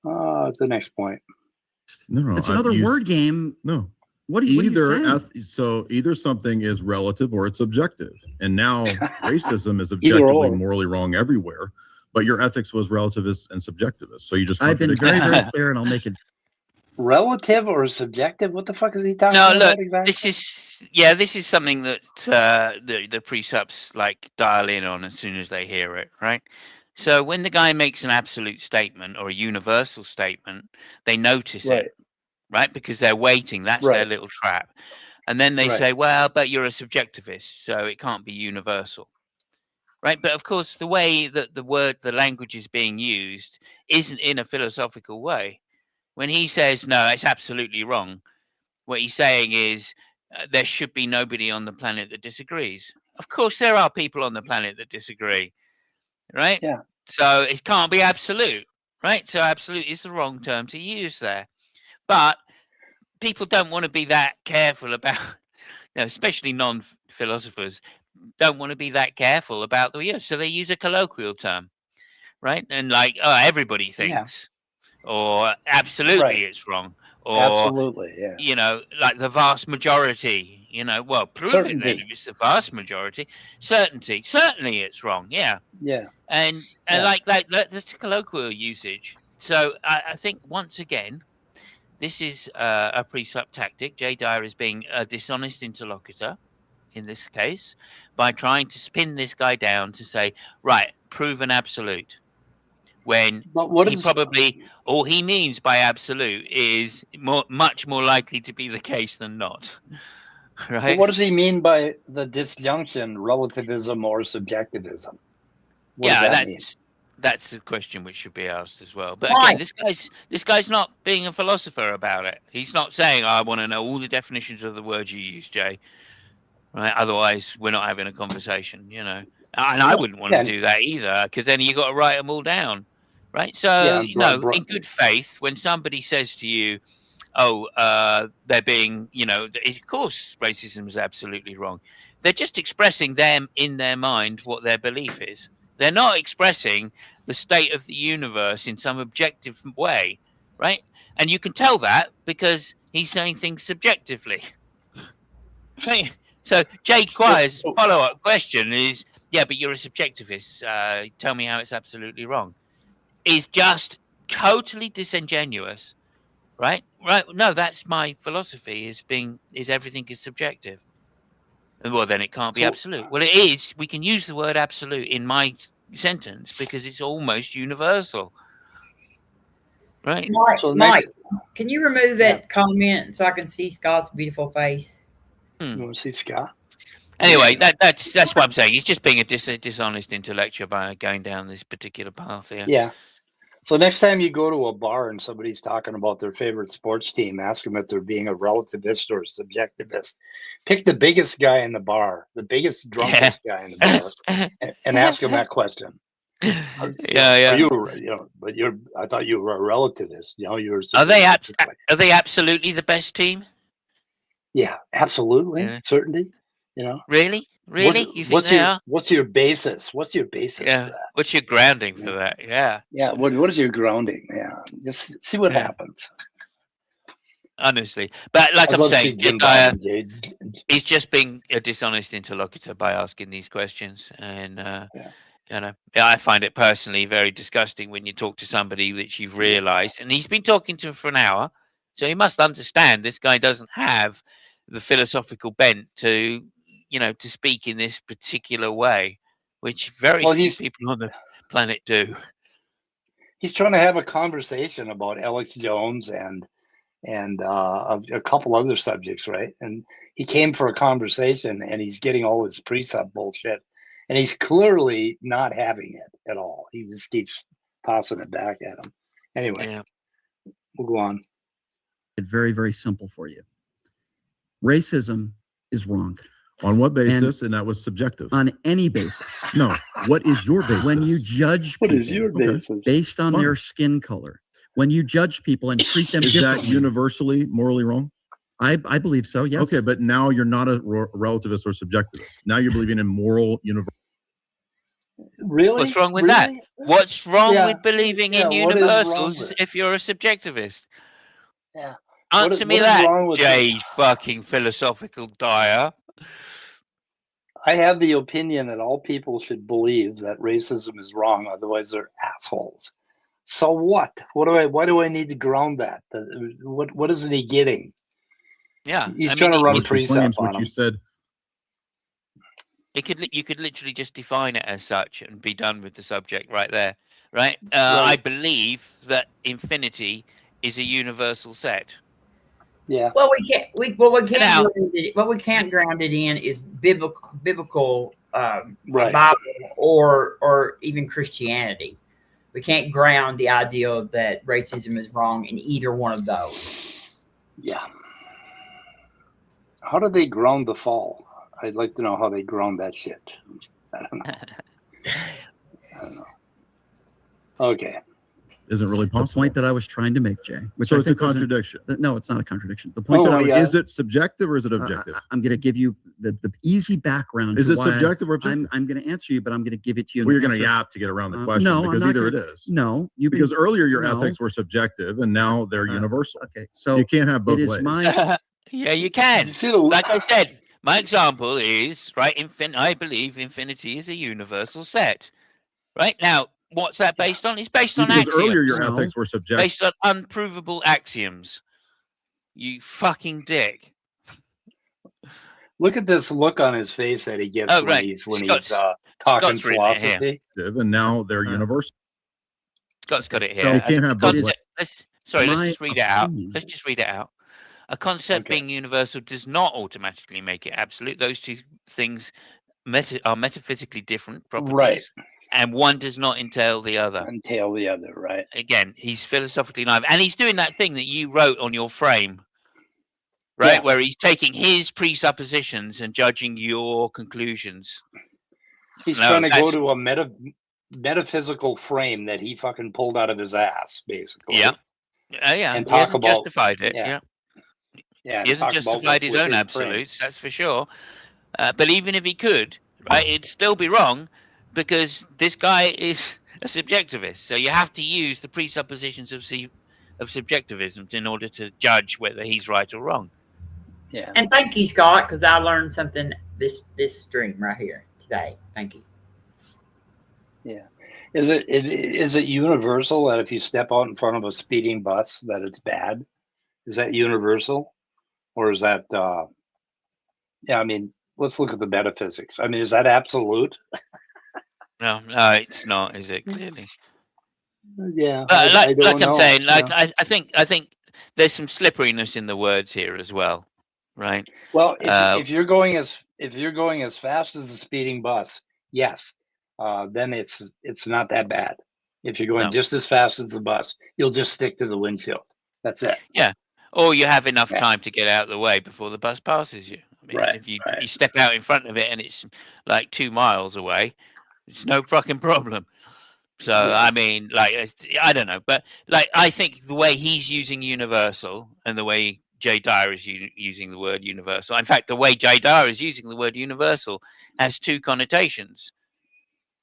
The next point. No, it's another word game. No. What are you saying? So either something is relative or it's objective, and now racism is objectively morally wrong everywhere. But your ethics was relativist and subjectivist. So you just I've been very, very clear, and I'll make it relative or subjective. What the fuck is he talking about exactly? This is something that the precepts like dial in on as soon as they hear it, right? So when the guy makes an absolute statement or a universal statement, they notice it, right? Because they're waiting. That's their little trap. And then they say, well, but you're a subjectivist, so it can't be universal. Right, but of course, the way that the language is being used isn't in a philosophical way. when he says no, it's absolutely wrong, what he's saying is there should be nobody on the planet that disagrees. Of course, there are people on the planet that disagree, right? Yeah. So it can't be absolute, right? So absolute is the wrong term to use there. But people don't want to be that careful about, especially non-philosophers, don't want to be that careful about the use. So they use a colloquial term, right? And like, oh, everybody thinks, or absolutely it's wrong, or absolutely, like the vast majority, well, prove it then if it's the vast majority. Certainty, certainly it's wrong, and like that's colloquial usage. So I think once again, this is a precept tactic. J. Dyer is being a dishonest interlocutor in this case by trying to spin this guy down to say, right, prove an absolute, when probably all he means by absolute is much more likely to be the case than not. Right? But what does he mean by the disjunction, relativism or subjectivism? What does that mean? That's a question which should be asked as well. But again, this guy's not being a philosopher about it. He's not saying, I want to know all the definitions of the words you use, Jay. Right? Otherwise, we're not having a conversation, And I wouldn't want to do that either, because then you've got to write them all down. Right? So, in good faith, when somebody says to you, they're being, of course, racism is absolutely wrong. They're just expressing them in their mind what their belief is. They're not expressing the state of the universe in some objective way, right? And you can tell that because he's saying things subjectively. Right? So Jay Quire's follow-up question is, but you're a subjectivist. Tell me how it's absolutely wrong. Is just totally disingenuous, right? Right? No, that's my philosophy. Is everything is subjective. Well, then it can't be absolute. Well, it is. We can use the word absolute in my sentence because it's almost universal. Right? Mike, can you remove that comment so I can see Scott's beautiful face? You want to see Scott? Anyway, that's what I'm saying. He's just being a dishonest intellectual by going down this particular path here. Yeah. So next time you go to a bar and somebody's talking about their favorite sports team, ask them if they're being a relativist or a subjectivist. Pick the biggest guy in the bar, the biggest, drunkest guy in the bar, and ask him that question. Are you, but I thought you were a relativist. You're. Are they absolutely the best team? Yeah, absolutely. Certainty. Really? You think they are? What's your basis? What's your basis for that? What's your grounding for that? Yeah. Yeah. What is your grounding? Yeah. Just see what happens. Honestly. But like I'm saying, he's just being a dishonest interlocutor by asking these questions. And I find it personally very disgusting when you talk to somebody that you've realized, and he's been talking to him for an hour, so he must understand this guy doesn't have the philosophical bent to speak in this particular way, which very few people on the planet do. He's trying to have a conversation about Alex Jones and a couple other subjects, right? And he came for a conversation, and he's getting all this precept bullshit, and he's clearly not having it at all. He just keeps tossing it back at him. Anyway, we'll go on. It's very, very simple for you. Racism is wrong. On what basis? And that was subjective. On any basis. No. What is your basis? When you judge people, what is your basis? Based on their skin color. When you judge people and treat them differently. Is that universally morally wrong? I believe so, yes. Okay, but now you're not a relativist or subjectivist. Now you're believing in moral universal. Really? What's wrong with that? What's wrong with believing in universals if you're a subjectivist? Yeah. Answer me that, Jay fucking philosophical Dyer. I have the opinion that all people should believe that racism is wrong, otherwise they're assholes. So what? Why do I need to ground that? What isn't he getting? Yeah. He's trying to run precept on him. You said you could literally just define it as such and be done with the subject right there. Right? I believe that infinity is a universal set. Yeah. Well, what we can't ground it in is biblical Bible or even Christianity, We can't ground the idea that racism is wrong in either one of those. Yeah. How do they ground the fall? I'd like to know how they ground that shit. I don't know. Okay. Isn't really possible. The point that I was trying to make, Jay. Which so it's a contradiction. No, it's not a contradiction. The point is it subjective or is it objective? I'm going to give you the easy background. Is it subjective or objective? I'm going to answer you, but I'm going to give it to you. Well, you're going to yap to get around the question because either it is. No, because earlier your ethics were subjective and now they're universal. Okay, so you can't have both ways. Yeah, you can. Like I said, my example is right. I believe infinity is a universal set. Right now. What's that based on? It's based on axioms. Earlier your ethics were subjective. Based on unprovable axioms. You fucking dick. Look at this look on his face that he gets when he's talking philosophy. And now they're universal. Scott's got it here. So you can't have both. Let's just read it out. Let's just read it out. A concept being universal does not automatically make it absolute. Those two things are metaphysically different properties. Right. And one does not entail the other. Right. Again, he's philosophically naive. And he's doing that thing that you wrote on your frame, right? Yeah. Where he's taking his presuppositions and judging your conclusions. He's trying to go to a metaphysical frame that he fucking pulled out of his ass, basically. Yeah. Yeah. And talk about justified it. Yeah. He hasn't justified his own absolutes, that's for sure. But even if he could, right, it'd still be wrong. Because this guy is a subjectivist, so you have to use the presuppositions of subjectivism in order to judge whether he's right or wrong. Yeah. And thank you, Scott, because I learned something this stream right here today. Thank you. Yeah. Is it universal that if you step out in front of a speeding bus that it's bad? Is that universal, or is that? I mean, let's look at the metaphysics. I mean, is that absolute? No, it's not, is it? Clearly. Yeah. Like I'm saying, like yeah. I think there's some slipperiness in the words here as well, right? Well, if you're going as fast as a speeding bus, yes, then it's not that bad. If you're going just as fast as the bus, you'll just stick to the windshield. That's it. Yeah. Or you have enough time to get out of the way before the bus passes you. I mean, if you step out in front of it and it's like 2 miles away. It's no fucking problem. So, I mean, like, I don't know. But, like, I think the way he's using universal and the way Jay Dyer is using the word universal. In fact, the way Jay Dyer is using the word universal has 2 connotations.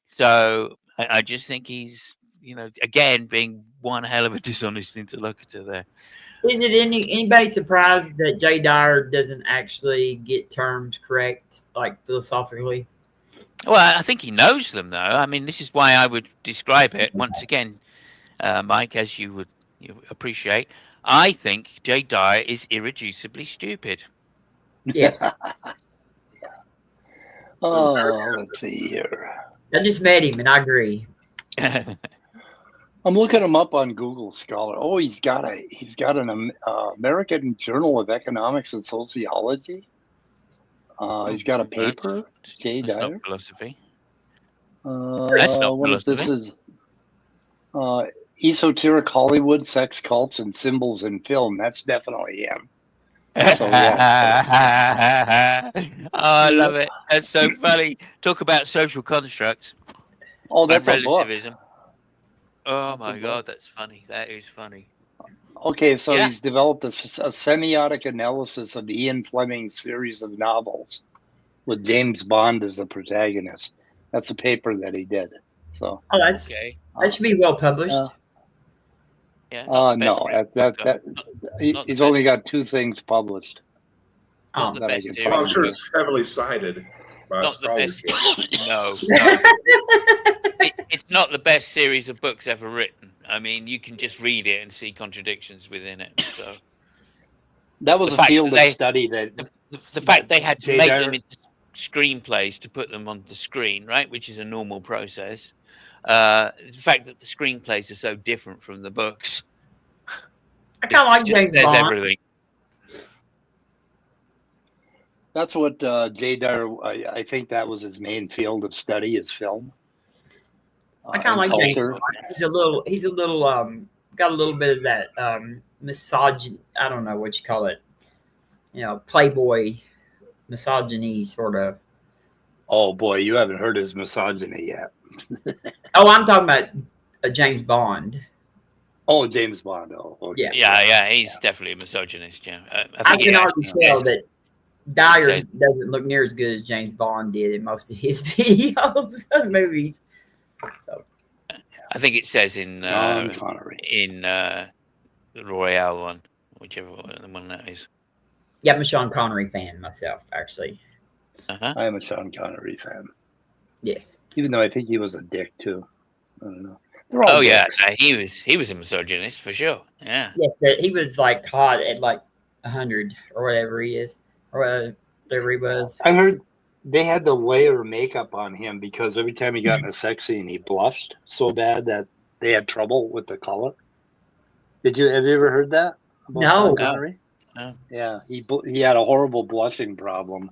So, I just think he's, again, being one hell of a dishonest interlocutor there. Is it anybody surprised that Jay Dyer doesn't actually get terms correct, like, philosophically? Well, I think he knows them, though. I mean, this is why I would describe it once again, Mike, as you would appreciate. I think Jay Dyer is irreducibly stupid. Yes. Let's see here. I just met him, and I agree. I'm looking him up on Google Scholar. Oh, he's got an American Journal of Economics and Sociology. He's got a paper. Jay Dyer. That's not philosophy. That's not philosophy. This is esoteric Hollywood, sex cults, and symbols in film. That's definitely him. So, I love it. That's so funny. Talk about social constructs. Oh, that's a relativism. Oh my God, that's funny. That is funny. Okay, so he's developed a semiotic analysis of Ian Fleming's series of novels with James Bond as the protagonist. That's a paper that he did. So that's okay. That should be well published. No, he's only got 2 things published. I'm sure it's heavily cited by scholarship. No. It's not the best series of books ever written. I mean, you can just read it and see contradictions within it. So that was a field of study that the fact they had to make them into screenplays to put them on the screen, right, which is a normal process. The fact that the screenplays are so different from the books. I kind of like James Bond. Everything. That's what Jay Dyer. I think that was his main field of study is film. I kind of like James Bond. He's a little got a little bit of that misogyny. I don't know what you call it. Playboy misogyny sort of. Oh boy, you haven't heard his misogyny yet. Oh, I'm talking about James Bond. Oh, James Bond. Oh, okay. Yeah, he's definitely a misogynist. Yeah, I can already tell that Dyer doesn't look near as good as James Bond did in most of his videos and movies. So, I think it says in Sean Connery the Royale one, whichever one that is. Yeah, I'm a Sean Connery fan myself, actually. I am a Sean Connery fan. Yes, even though I think he was a dick too. I don't know. Oh yeah, he was a misogynist for sure. Yeah. Yes, but he was like hot at like 100 or whatever he is, or whatever he was. I heard they had to layer makeup on him because every time he got in a sex scene, he blushed so bad that they had trouble with the color. Have you ever heard that? No. No. Yeah, he had a horrible blushing problem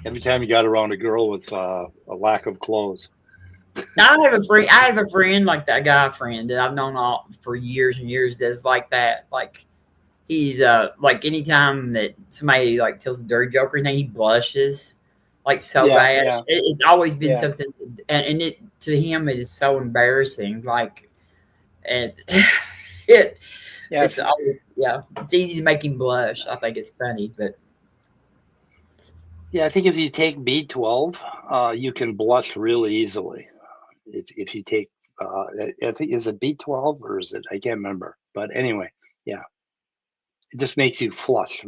every time he got around a girl with a lack of clothes. I have a friend like that, guy friend that I've known for years and years that's like that. Like he's like anytime that somebody like tells a dirty joke or anything, he blushes like so bad. Yeah. It's always been something, and it to him it is so embarrassing. Like, and it's always, it's easy to make him blush. I think it's funny, but. Yeah, I think if you take B12, you can blush really easily. If you take, I think, is it B12 or is it? I can't remember. But anyway, yeah, it just makes you flush.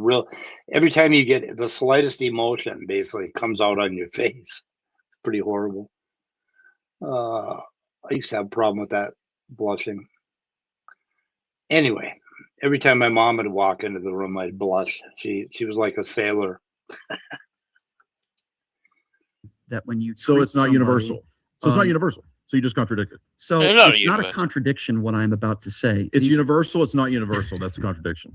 Every time you get the slightest emotion, basically comes out on your face. It's pretty horrible. I used to have a problem with that blushing. Anyway, every time my mom would walk into the room, I'd blush. She was like a sailor. That when you so it's not universal. So it's not universal. So you just contradicted. So it's not a contradiction what I'm about to say. It's universal. It's not universal. That's a contradiction.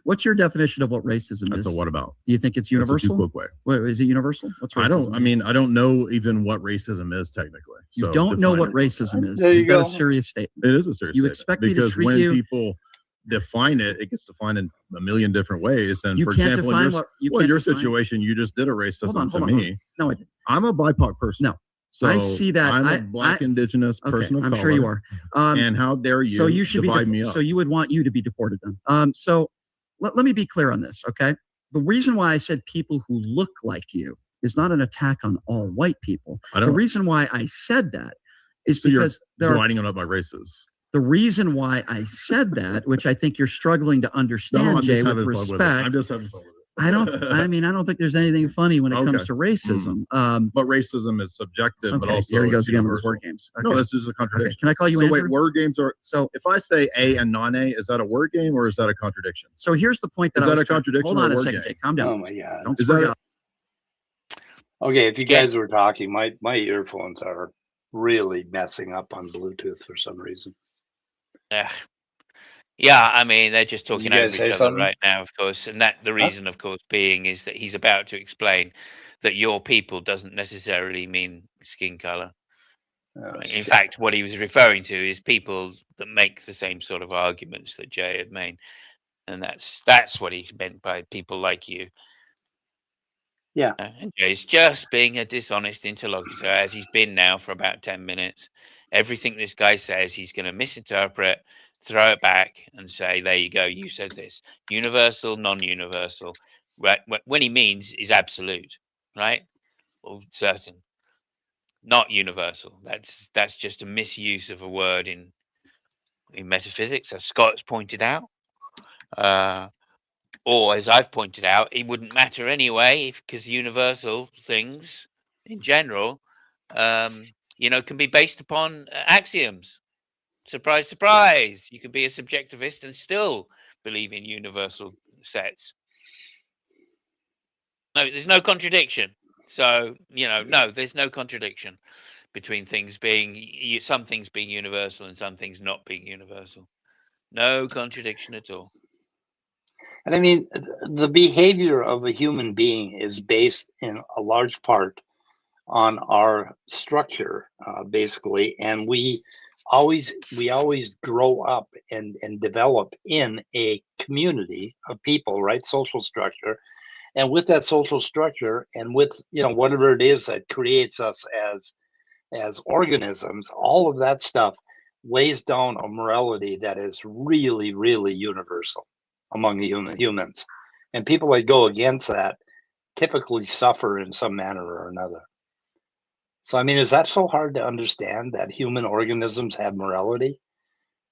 What's your definition of what racism is? That's a what about? Do you think it's universal? That's a two-quick way. What, is it universal? What's racism? I don't know even what racism is technically. You don't know what racism is. There you go. Is that a serious statement? It is a serious statement. You expect me to treat you... Because when people define it, it gets defined in a million different ways. And you for can't example, in your situation, you just did a racism to me. No, I didn't. I'm a BIPOC person. No. So I see that. I'm a black indigenous person of color. I'm sure you are. And how dare you so you should divide me up? So you would want you to be deported then. So let me be clear on this, okay? The reason why I said people who look like you is not an attack on all white people. The reason why I said that is because you're dividing it up by races. The reason why I said that, which I think you're struggling to understand, Jay, with respect. I'm just having fun with it. I don't think there's anything funny when it comes to racism. But racism is subjective, but also here he goes again with his universal. word games. Okay. No, this is a contradiction. Okay. Can I call you Andrew? Wait, word games are, so if I say A and non-A, is that a word game or is that a contradiction? So here's the point that is that a contradiction? Hold on a second, Jay. Calm down. Oh my God. Don't is that okay, if you guys were talking, my earphones are really messing up on Bluetooth for some reason. Yeah, I mean, they're just talking over each other something? right now, of course. And that the reason, of course, being is that he's about to explain that your people doesn't necessarily mean skin color. In fact, what he was referring to is people that make the same sort of arguments that Jay had made. And that's what he meant by people like you. Yeah. And Jay's just being a dishonest interlocutor, as he's been now for about 10 minutes. Everything this guy says, he's going to misinterpret, throw it back and say, there you go, you said this. Universal, non-universal. Right? When he means is absolute, right? Or certain. Not universal. That's just a misuse of a word in metaphysics, as Scott's pointed out. Or as I've pointed out, it wouldn't matter anyway, because universal things in general, can be based upon axioms. Surprise, surprise. You can be a subjectivist and still believe in universal sets. No, there's no contradiction. So, no, there's no contradiction between things being, some things being universal and some things not being universal. No contradiction at all. And I mean, the behavior of a human being is based in a large part on our structure, basically, and we always grow up and develop in a community of people, right? Social structure. And with that social structure and with, whatever it is that creates us as organisms, all of that stuff lays down a morality that is really, really universal among the humans. And people that go against that typically suffer in some manner or another. So, I mean, is that so hard to understand, that human organisms have morality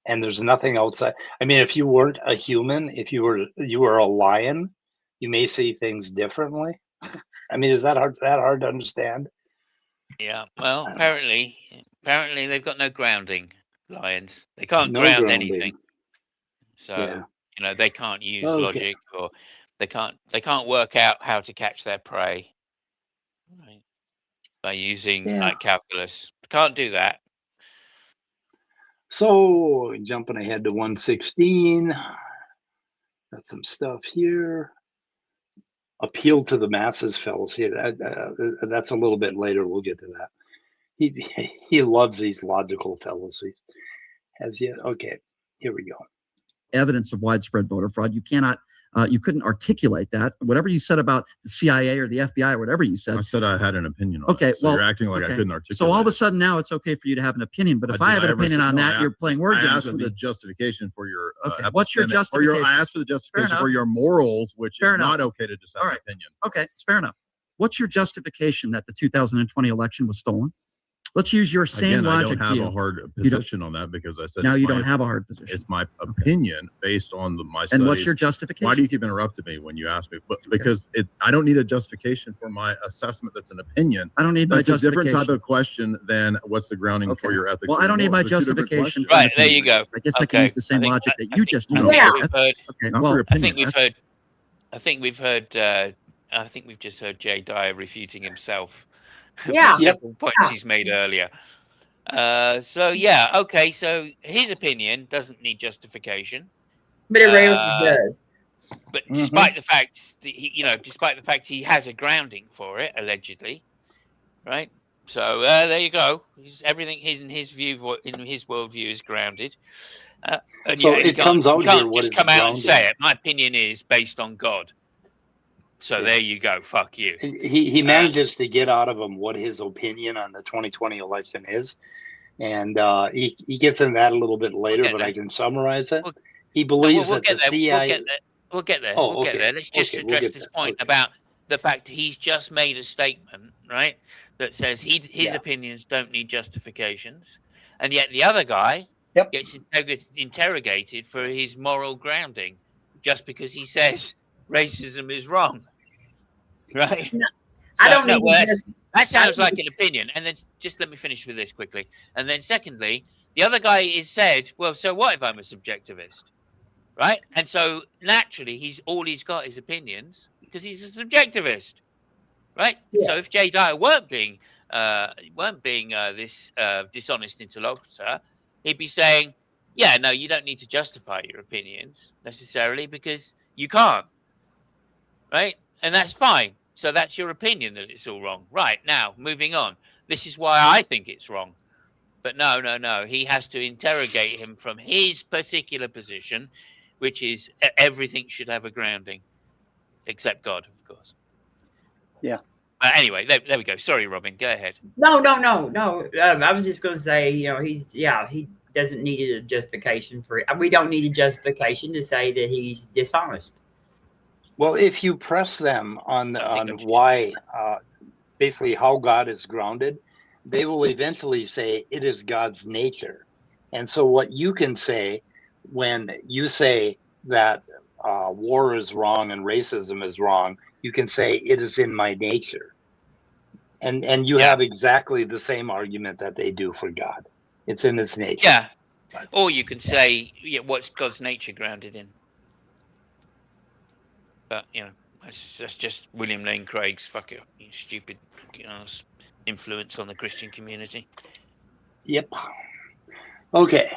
and there's nothing outside? I mean, if you weren't a human, if you were a lion, you may see things differently. I mean, is that hard to understand? Yeah. Well, apparently they've got no grounding, lions. They can't ground anything. So, they can't use logic, or they can't work out how to catch their prey, right? By using like calculus. Can't do that. So, jumping ahead to 116. Got some stuff here. Appeal to the masses, fellas. Here, that's a little bit later. We'll get to that. He loves these logical fallacies. Okay, here we go. Evidence of widespread voter fraud. You cannot. You couldn't articulate that. Whatever you said about the CIA or the FBI or whatever you said. I said I had an opinion on it. So you're acting like I couldn't articulate. So all of a sudden now it's okay for you to have an opinion. But if I have an opinion on that, you're playing word games. I asked for the justification for your. What's your justification? I asked for the justification for your morals, which is not okay to just have an opinion. Okay, it's fair enough. What's your justification that the 2020 election was stolen? Let's use your same logic. I don't have a hard position on that, because I said now you don't have a hard position. It's my opinion based on my studies. And what's your justification? Why do you keep interrupting me when you ask me? Because I don't need a justification for my assessment. That's an opinion. I don't need my justification. It's a different type of question than what's the grounding for your ethics. Well, I don't need my justification. Right, there you go. I guess I can use the same logic that you just used. Yeah. I think we've just heard Jay Dyer refuting himself. Yeah. Several points he's made earlier. So his opinion doesn't need justification. But everybody else's does. But despite the fact that he has a grounding for it, allegedly, right? So there you go. Everything in his worldview is grounded. So it comes out here. What is come out and say it? My opinion is based on God. So there you go. Fuck you. He manages to get out of him what his opinion on the 2020 election is. And he gets into that a little bit later, but I can summarize it. He believes that the CIA... We'll get there. Oh, we'll get there. Let's just address this point about the fact he's just made a statement, right, that says his opinions don't need justifications. And yet the other guy gets interrogated for his moral grounding just because he says racism is wrong. Right? No, I don't need that sounds like an opinion. And then just let me finish with this quickly. And then secondly, the other guy is said, well, so what if I'm a subjectivist? Right? And so naturally he's got his opinions because he's a subjectivist. Right? Yes. So if Jay Dyer weren't being this dishonest interlocutor, he'd be saying, yeah, no, you don't need to justify your opinions necessarily because you can't. Right? And that's fine. So that's your opinion that it's all wrong. Right, now, moving on. This is why I think it's wrong. But no. He has to interrogate him from his particular position, which is everything should have a grounding, except God, of course. Yeah. Anyway, there we go. Sorry, Robin. Go ahead. No. I was just going to say, he doesn't need a justification for it. We don't need a justification to say that he's dishonest. Well, if you press them on why, basically how God is grounded, they will eventually say it is God's nature. And so what you can say when you say that war is wrong and racism is wrong, you can say it is in my nature. And you have exactly the same argument that they do for God. It's in his nature. Yeah. Or you can say, what's God's nature grounded in? But, that's just William Lane Craig's stupid influence on the Christian community. Yep. Okay.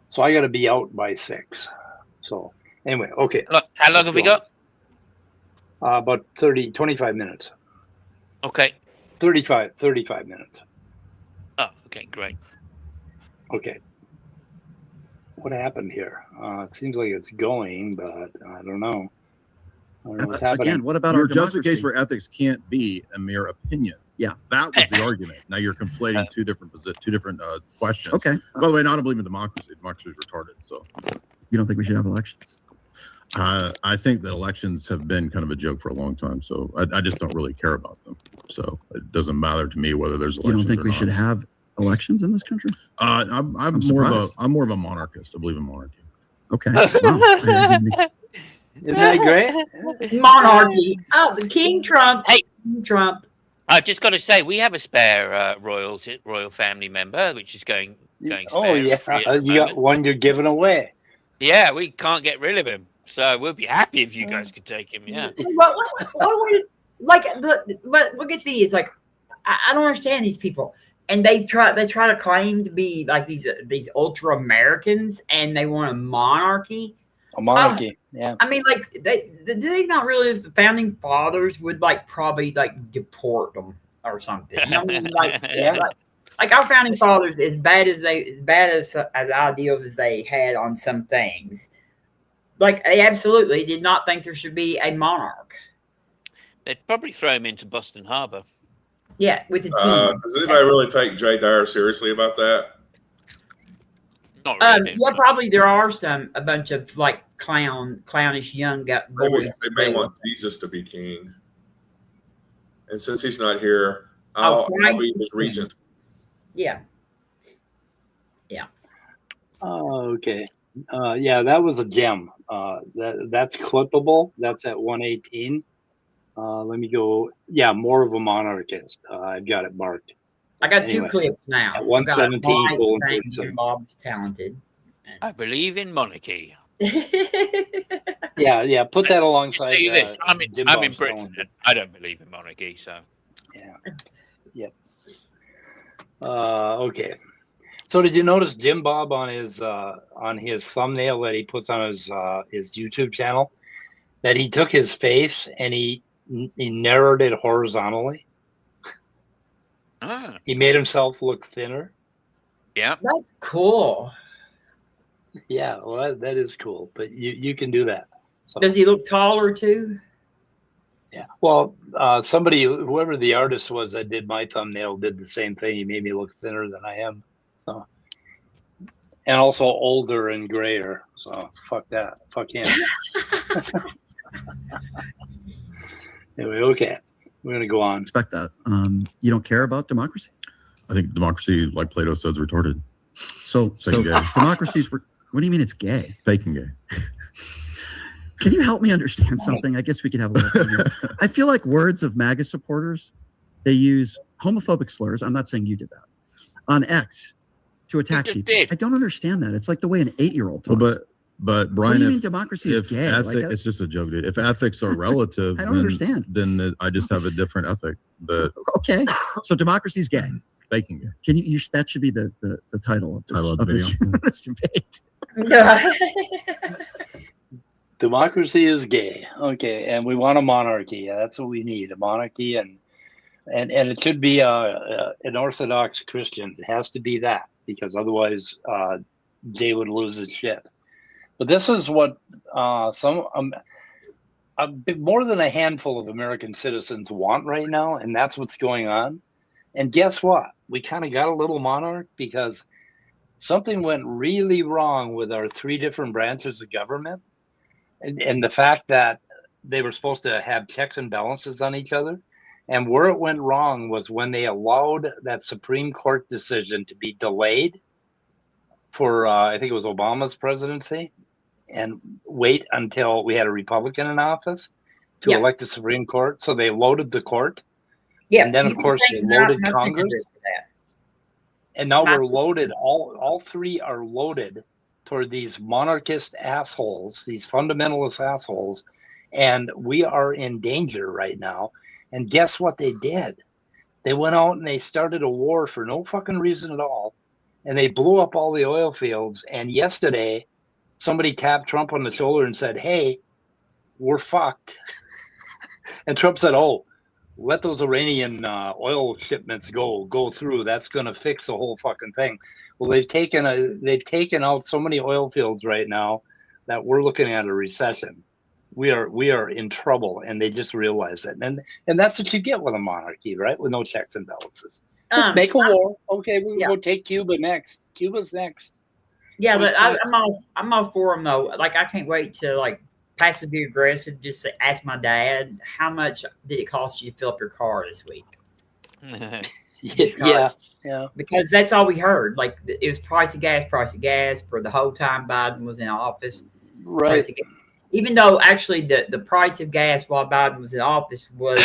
So I got to be out by 6. So anyway, okay. Look, how long have we got? About 25 minutes. Okay. 35 minutes. Oh, okay, great. Okay. What happened here? It seems like it's going, but I don't know. I don't know what's happening. Again, what about your our democracy? justification for ethics can't be a mere opinion. Yeah, that was the argument. Now you're conflating two different questions. Okay. By the way, I don't believe in democracy. Democracy is retarded. So you don't think we should have elections? I think that elections have been kind of a joke for a long time. So I just don't really care about them. So it doesn't matter to me whether there's elections. You don't think we should have elections in this country? I'm more of a monarchist. I believe in monarchy. Okay. Wow. Isn't that great? Monarchy. Oh, the King Trump. Hey, King Trump. I just got to say, we have a spare royal family member, which is going spare. Oh yeah, you got one you're giving away. Yeah, we can't get rid of him, so we'll be happy if you guys could take him. Yeah. What gets me is like, I don't understand these people, and they try to claim to be like these ultra Americans, and they want a monarchy. A monarchy, yeah. I mean, like, do they not realize the founding fathers would probably deport them or something? I mean, like our founding fathers, as bad as ideals as they had on some things, like they absolutely did not think there should be a monarch. They'd probably throw him into Boston Harbor. Yeah, with the team. Does anybody really take Jay Dyer seriously about that? Not really. Yeah, probably there are a bunch of clownish young boys. They may want Jesus to be king, and since he's not here, I'll be his regent. Yeah. Oh, okay. Yeah, that was a gem. That's clippable. That's at 118. Let me go. Yeah, more of a monarchist. I've got it marked. I got two clips now. At 117. Bob's talented. I believe in monarchy. Yeah. Put that alongside. I'm in Britain. I don't believe in monarchy, so. Yeah. Yep. Okay. So did you notice Jim Bob on his thumbnail that he puts on his YouTube channel, that he took his face and he narrowed it horizontally? He made himself look thinner. Yeah, that's cool. Yeah, well, that is cool. But you can do that. So, does he look taller too? Yeah. Well, whoever the artist was that did my thumbnail, did the same thing. He made me look thinner than I am. So, and also older and grayer. So fuck that. Fuck him. Anyway, okay. We're gonna go on. Expect that. You don't care about democracy? I think democracy, like Plato says, retarded. So democracy's. What do you mean it's gay? Fake and gay. Can you help me understand something? I guess we could have a little fun here. I feel like words of MAGA supporters, they use homophobic slurs. I'm not saying you did that on X to attack people. I don't understand that. It's like the way an 8-year-old talks. Well, but Brian, what do you mean democracy is gay? It's just a joke, dude. If ethics are relative, I don't understand. Then I just have a different ethic. But okay, so democracy is gay. Fake and gay. Can you? That should be the title of the video. This debate. Democracy is gay. Okay, and we want a monarchy. That's what we need, a monarchy, and it should be an Orthodox Christian. It has to be that, because otherwise Jay would lose his shit. But this is what a bit more than a handful of American citizens want right now, and that's what's going on. And guess what? We kind of got a little monarch because something went really wrong with our 3 different branches of government. And the fact that they were supposed to have checks and balances on each other. And where it went wrong was when they allowed that Supreme Court decision to be delayed for, I think it was Obama's presidency, and wait until we had a Republican in office to elect the Supreme Court. So they loaded the court. Yeah. And then, of course, they loaded Congress. And now we're loaded. All 3 are loaded toward these monarchist assholes, these fundamentalist assholes, and we are in danger right now. And guess what they did? They went out and they started a war for no fucking reason at all, and they blew up all the oil fields. And yesterday, somebody tapped Trump on the shoulder and said, "Hey, we're fucked." And Trump said, "Oh, let those Iranian oil shipments go through. That's going to fix the whole fucking thing. Well, they've taken out so many oil fields right now that we're looking at a recession. We are in trouble, and they just realize it. And that's what you get with a monarchy, right? With no checks and balances. Let's make a war. Okay, we're going to take Cuba next. Cuba's next. Yeah, but I'm all for them though. Like, I can't wait to like passively aggressive. Just say, ask my dad, how much did it cost you to fill up your car this week? Yeah. Because that's all we heard. Like, it was price of gas for the whole time Biden was in office. Right. Even though actually the price of gas while Biden was in office was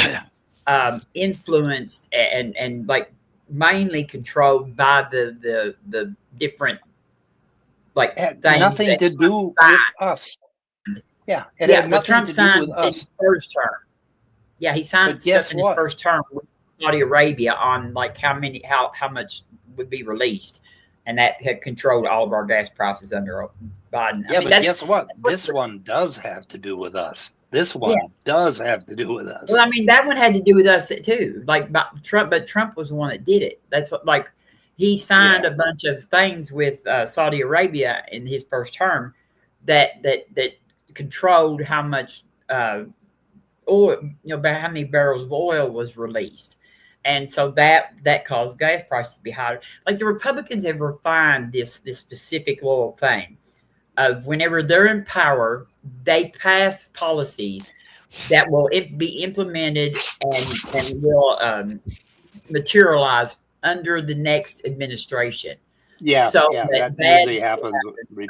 influenced and like mainly controlled by the different like had things nothing to do with us. Yeah, it had but Trump to do signed with in us. his first term. Yeah, he signed stuff in his first term with Saudi Arabia on like how much would be released, and that had controlled all of our gas prices under Biden. Yeah, but guess what? This one does have to do with us. This one does have to do with us. Well, I mean, that one had to do with us too. Like, but Trump was the one that did it. That's what, like, he signed a bunch of things with Saudi Arabia in his first term that controlled how much oil, how many barrels of oil was released. And so that caused gas prices to be higher. Like, the Republicans have refined this specific little thing of whenever they're in power, they pass policies that will be implemented and will materialize under the next administration. Yeah, so that usually happens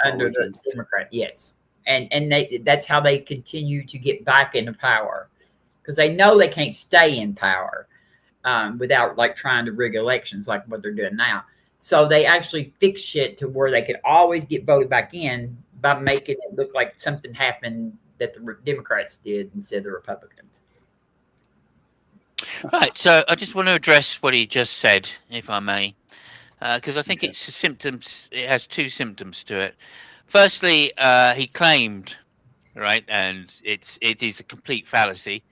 under the Democrat. Yes, and that's how they continue to get back into power, because they know they can't stay in power without like trying to rig elections like what they're doing now. So they actually fix shit to where they could always get voted back in by making it look like something happened that the Democrats did instead of the Republicans. Right. So I just want to address what he just said, if I may, because I think it's symptoms. It has two symptoms to it. Firstly, he claimed, right, and it is a complete fallacy,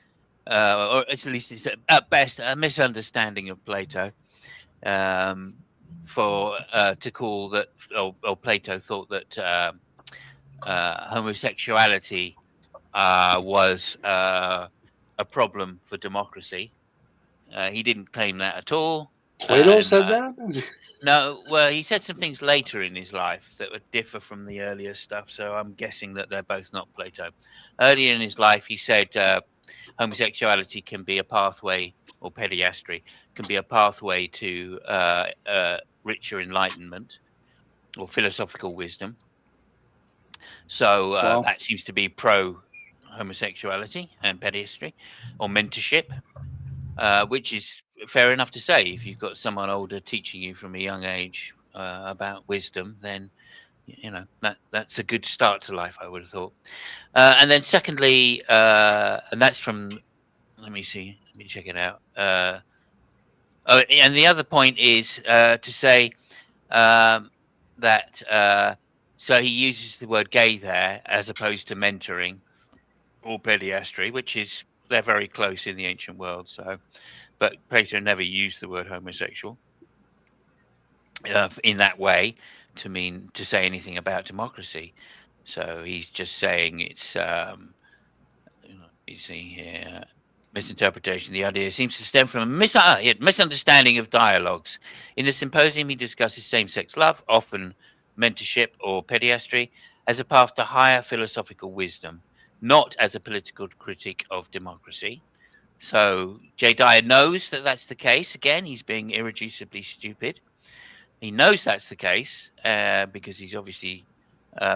or at least it's at best a misunderstanding of Plato. To call that, or Plato thought that homosexuality was a problem for democracy. He didn't claim that at all. Plato said that? No, well, he said some things later in his life that would differ from the earlier stuff, so I'm guessing that they're both not Plato. Earlier in his life, he said homosexuality can be a pathway, or pederasty, can be a pathway to richer enlightenment or philosophical wisdom. So that seems to be pro-homosexuality and pederasty or mentorship, which is fair enough to say. If you've got someone older teaching you from a young age about wisdom, then that's a good start to life, I would have thought. And then secondly, and that's from, let me check it out. And the other point is to say that so he uses the word gay there as opposed to mentoring or pederasty, which is, they're very close in the ancient world. So, but Plato never used the word homosexual in that way to say anything about democracy. So he's just saying it's you see here, misinterpretation. The idea seems to stem from a misunderstanding of dialogues. In the symposium, he discusses same-sex love, often mentorship or pederasty, as a path to higher philosophical wisdom, not as a political critique of democracy. So J. Dyer knows that that's the case. Again, he's being irreducibly stupid. He knows that's the case because he's obviously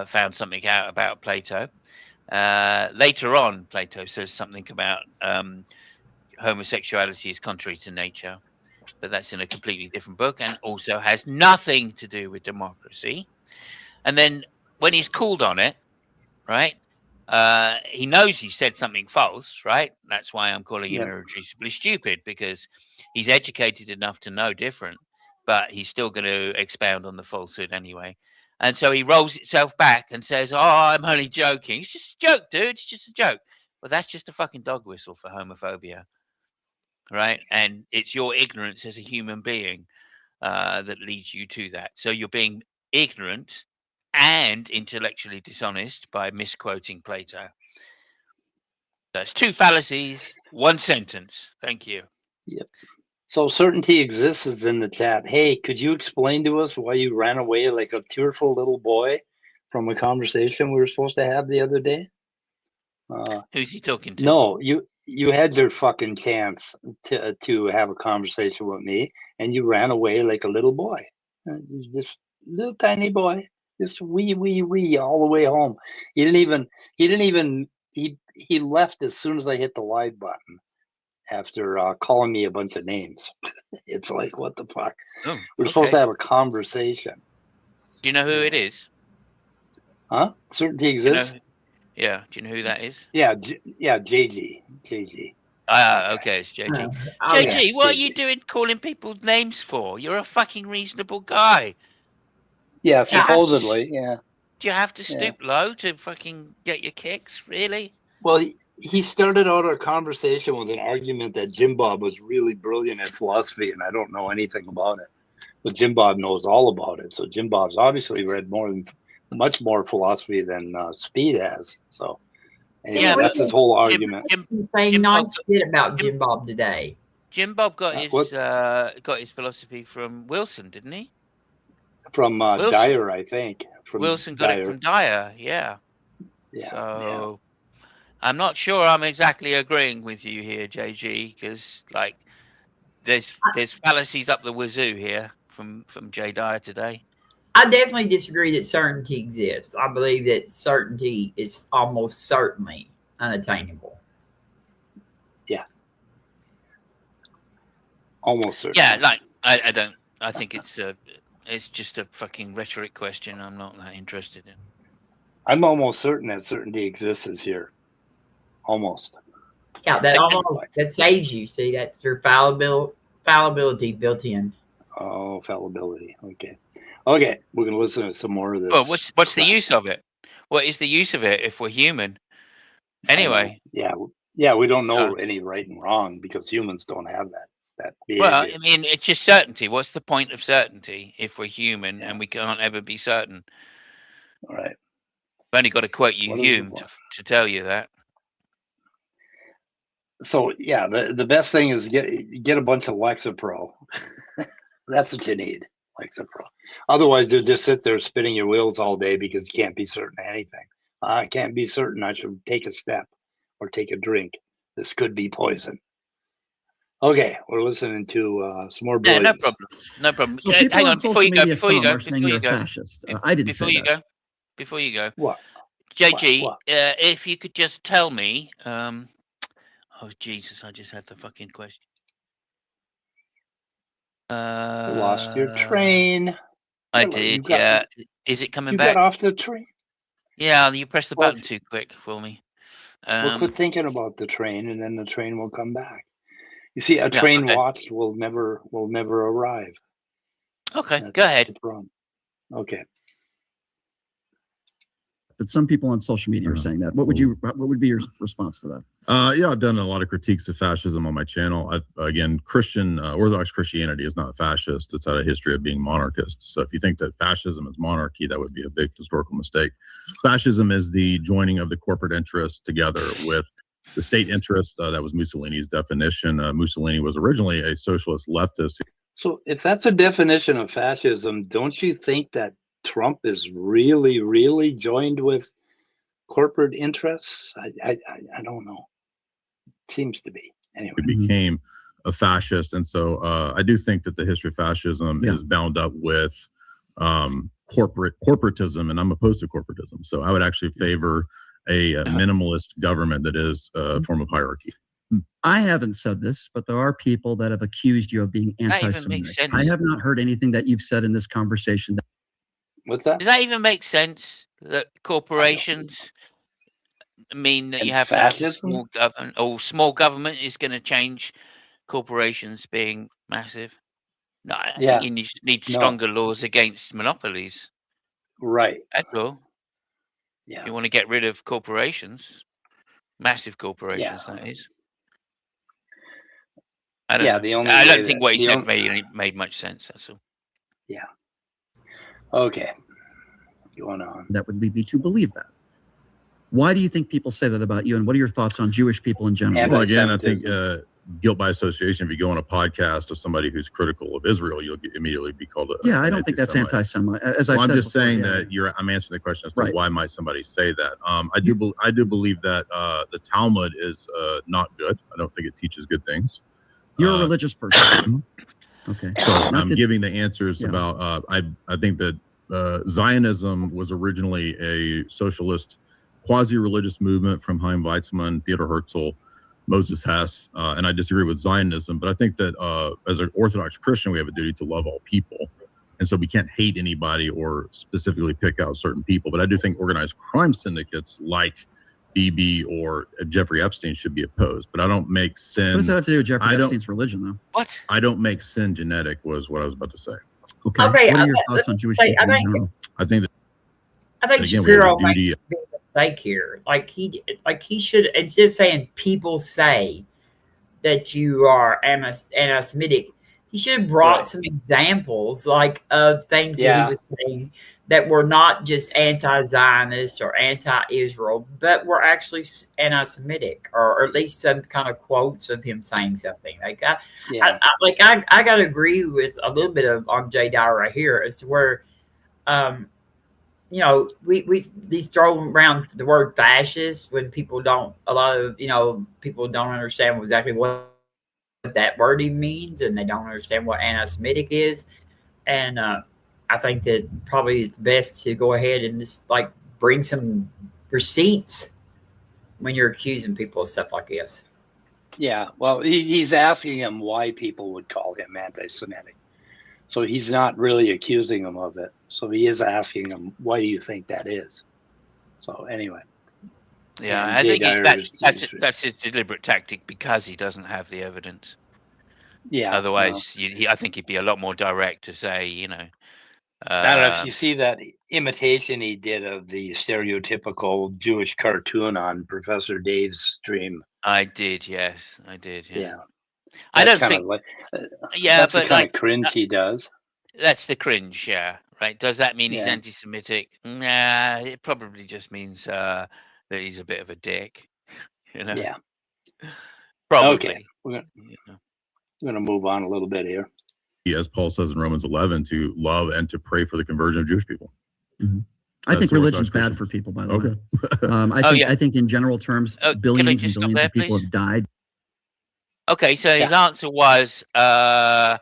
found something out about Plato. Later on, Plato says something about homosexuality is contrary to nature, but that's in a completely different book and also has nothing to do with democracy. And then when he's called on it, right, he knows he said something false, right? That's why I'm calling him irreducibly stupid, because he's educated enough to know different, but he's still going to expound on the falsehood anyway. And so he rolls itself back and says, "Oh, I'm only joking. It's just a joke, dude. It's just a joke." Well, that's just a fucking dog whistle for homophobia. right? And it's your ignorance as a human being that leads you to that. So you're being ignorant and intellectually dishonest by misquoting Plato. That's two fallacies, one sentence. Thank you. Yep. So certainty exists is in the chat. Hey, could you explain to us why you ran away like a tearful little boy from a conversation we were supposed to have the other day? Who's he talking to? No, you had your fucking chance to have a conversation with me, and you ran away like a little boy, this little tiny boy, just wee all the way home. He left as soon as I hit the live button after calling me a bunch of names. It's like, what the fuck? Oh, We're supposed to have a conversation. Do you know who it is? Huh? Certainty exists. Yeah. Do you know who that is? Yeah, JG. Okay, it's JG. JG, what are you doing calling people's names for? You're a fucking reasonable guy. Yeah, supposedly, yeah. Do you have to stoop low to fucking get your kicks, really? Well, he started out our conversation with an argument that Jim Bob was really brilliant at philosophy, and I don't know anything about it. But Jim Bob knows all about it. So Jim Bob's obviously read much more philosophy than Speed has. So anyway, that's his whole argument. He's saying nice shit about Jim Bob today. Jim Bob got his philosophy from Wilson, didn't he? From Dyer, I think. Wilson got it from Dyer, yeah. So I'm not sure I'm exactly agreeing with you here, JG, because like there's fallacies up the wazoo here from J Dyer today. I definitely disagree that certainty exists. I believe that certainty is almost certainly unattainable. Yeah. Almost certainly. Yeah, like I think it's just a fucking rhetoric question I'm not that interested in. I'm almost certain that certainty exists is here. Almost. Yeah, that saves you. See, that's your fallibility built in. Oh, fallibility. Okay, we're gonna listen to some more of this. Well, what's the use of it? What is the use of it if we're human? Anyway. Yeah, we don't know any right and wrong because humans don't have that behavior. Well, I mean, it's just certainty. What's the point of certainty if we're human and we can't ever be certain? All right. I've only got to quote you Hume to tell you that. So yeah, the best thing is get a bunch of Lexapro. That's what you need, Lexapro. Otherwise, you'll just sit there spinning your wheels all day because you can't be certain of anything. I can't be certain I should take a step or take a drink. This could be poison. Okay, we're listening to some more brilliance. No problem. So hang on, before you go. Fascist. I didn't say that. Before you go. What? JG, what? If you could just tell me, oh Jesus, I just had the fucking question. Lost your train. I did, yeah. Is it coming back? You got off the train? Yeah, you pressed the button too quick for me. We'll quit thinking about the train, and then the train will come back. You see, a train watched will never arrive. Okay, go ahead. Okay. But some people on social media are saying that. What would be your response to that? Yeah, I've done a lot of critiques of fascism on my channel. Again, Orthodox Christianity is not fascist. It's had a history of being monarchist. So if you think that fascism is monarchy, that would be a big historical mistake. Fascism is the joining of the corporate interests together with the state interests. That was Mussolini's definition. Mussolini was originally a socialist leftist. So if that's a definition of fascism, don't you think that Trump is really joined with corporate interests? I don't know. Seems to be. Anyway. It became a fascist. And so I do think that the history of fascism is bound up with corporatism, and I'm opposed to corporatism. So I would actually favor a minimalist government that is a form of hierarchy. I haven't said this, but there are people that have accused you of being anti-Semitic. I have not heard anything that you've said in this conversation. What's that? Does that even make sense? That corporations mean that you have to have small government, or small government is going to change corporations being massive? No, I think you need stronger laws against monopolies. Right. That's all. Yeah. You want to get rid of corporations, massive corporations, that is. I don't think what he said made much sense. That's all. Yeah. Okay. Going on. That would lead me to believe that. Why do you think people say that about you, and what are your thoughts on Jewish people in general? Well, again, I think guilt by association. If you go on a podcast of somebody who's critical of Israel, you'll immediately be called I don't think that's anti-Semite. I'm just saying that I'm answering the question as to why might somebody say that. I do believe that the Talmud is not good. I don't think it teaches good things. You're a religious person. Okay. So I'm giving the answers about. I think that Zionism was originally a socialist, quasi-religious movement from Chaim Weizmann, Theodor Herzl, Moses Hess, and I disagree with Zionism, but I think that as an Orthodox Christian, we have a duty to love all people. And so we can't hate anybody or specifically pick out certain people. But I do think organized crime syndicates like BB or Jeffrey Epstein should be opposed. But I don't make sin. What does that have to do with Jeffrey Epstein's religion, though? What? I don't make sin genetic was what I was about to say. Okay. What are your thoughts on Jewish people in general? I think Shapiro might be a mistake here. Like he should, instead of saying people say that you are anti-Semitic, he should have brought some examples of things that he was saying that were not just anti-Zionist or anti-Israel, but were actually anti-Semitic, or at least some kind of quotes of him saying something. I got to agree with a little bit on J. Dyer right here as to where, he's throwing around the word fascist when people don't. A lot of people don't understand exactly what that word even means, and they don't understand what anti-Semitic is, and I think that probably it's best to go ahead and just bring some receipts when you're accusing people of stuff like this. Yeah, well, he's asking him why people would call him anti-Semitic. So he's not really accusing him of it. So he is asking him, why do you think that is? So anyway. Yeah, I think that's his deliberate tactic because he doesn't have the evidence. Yeah. Otherwise, I think he'd be a lot more direct to say, I don't know if you see that imitation he did of the stereotypical Jewish cartoon on Professor Dave's stream. I did, yes, I did. Yeah. I don't think. That's the kind of cringe he does. That's the cringe, yeah. Right? Does that mean he's anti-Semitic? Nah, it probably just means that he's a bit of a dick. Yeah. Probably. Okay. We're gonna move on a little bit here. As Paul says in Romans 11, to love and to pray for the conversion of Jewish people. Mm-hmm. I think religion's bad for people, by the way. I think in general terms, billions and billions of people have died. Okay, so his answer was, why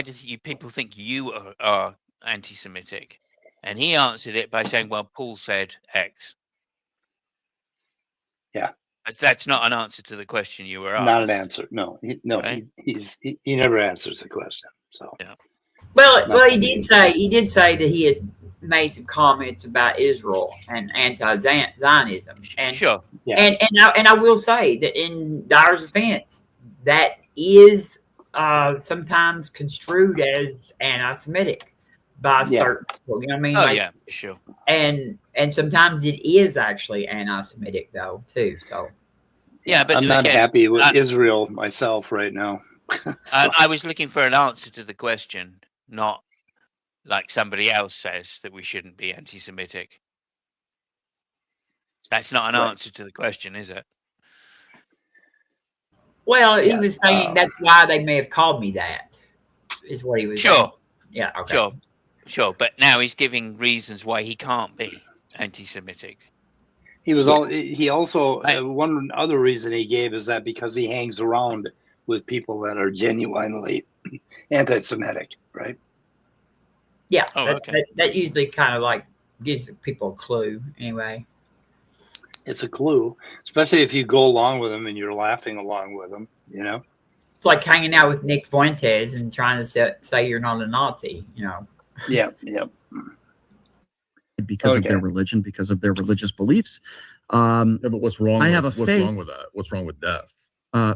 does people think you are anti-Semitic? And he answered it by saying, well, Paul said X. Yeah. But that's not an answer to the question you were asked. Not an answer. No, he never answers the question. So. Yeah. Well, he did say that he had made some comments about Israel and anti-Zionism, and sure, and I will say that in Dyer's offense, that is sometimes construed as anti-Semitic by certain people. You know what I mean? Oh yeah, sure. And sometimes it is actually anti-Semitic though too. So yeah, but I'm not happy with Israel myself right now. I was looking for an answer to the question, not like somebody else says that we shouldn't be anti-Semitic. That's not an answer to the question, is it? Well, he was saying that's why they may have called me that, is what he was saying. Yeah, okay. Sure. But now he's giving reasons why he can't be anti-Semitic. He also one other reason he gave is that because he hangs around with people that are genuinely anti-Semitic, right? Yeah, that usually kind of gives people a clue anyway. It's a clue, especially if you go along with them and you're laughing along with them, It's like hanging out with Nick Fuentes and trying to say you're not a Nazi, Yeah. Because of their religion, because of their religious beliefs. But what's wrong? What's wrong with that? What's wrong with death?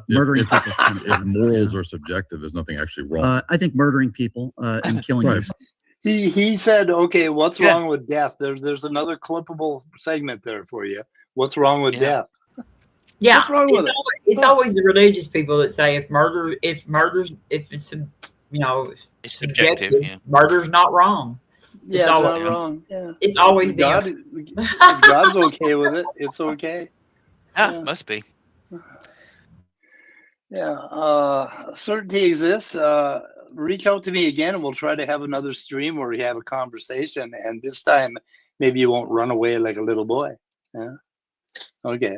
Murdering people. If morals are subjective, there's nothing actually wrong. I think murdering people and killing them. He said, okay, what's wrong with death? There's another clippable segment there for you. What's wrong with death? Yeah, what's wrong with It's always the religious people that say if it's It's subjective, subjective. Yeah. murder's not wrong. Yeah, it's always not wrong. Yeah. It's always God. them. If God's okay with it, it's okay. Ah, must be. Yeah. Certainty exists. Reach out to me again, and we'll try to have another stream where we have a conversation. And this time, maybe you won't run away like a little boy. Yeah. Okay.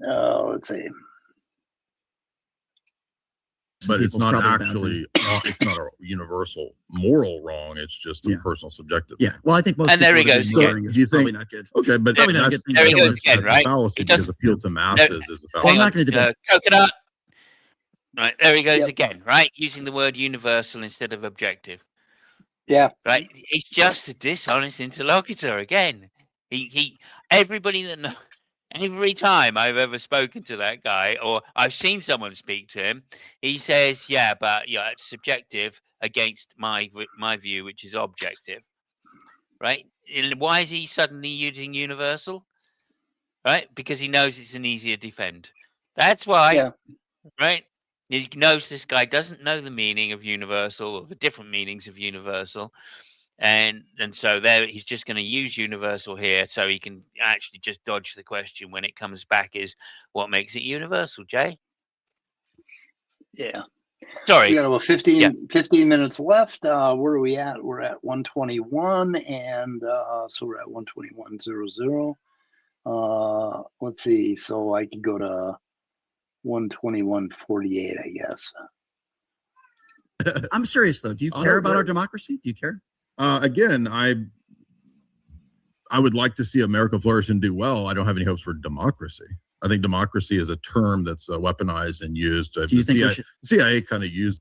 Let's see. But it's not actually, it's not a universal moral wrong. It's just a personal subjective. Yeah. Well, I think most. And there he goes. So, do you think? Not good. Okay, but Probably not that's, good. There he goes again, right? Fallacy, because appeal to masses is a fallacy. Well, I'm not going to debate. Coconut. Right, there he goes again, right? Using the word universal instead of objective. Yeah. Right? He's just a dishonest interlocutor again. Everybody that knows, every time I've ever spoken to that guy, or I've seen someone speak to him, he says, yeah, but it's subjective against my view, which is objective. Right? And why is he suddenly using universal? Right? Because he knows it's an easier defend. That's why. Yeah. Right? He knows this guy doesn't know the meaning of universal or the different meanings of universal. And so there he's just going to use universal here so he can actually just dodge the question when it comes back is what makes it universal, Jay? Yeah. Sorry. We got about 15 minutes left. Where are we at? We're at 121, and so we're at 121.00. Let's see. So I could go to 121.48, I guess. I'm serious though. Do you care about our democracy? Do you care? Again, I would like to see America flourish and do well. I don't have any hopes for democracy. I think democracy is a term that's weaponized and used. Do you think the CIA kind of used?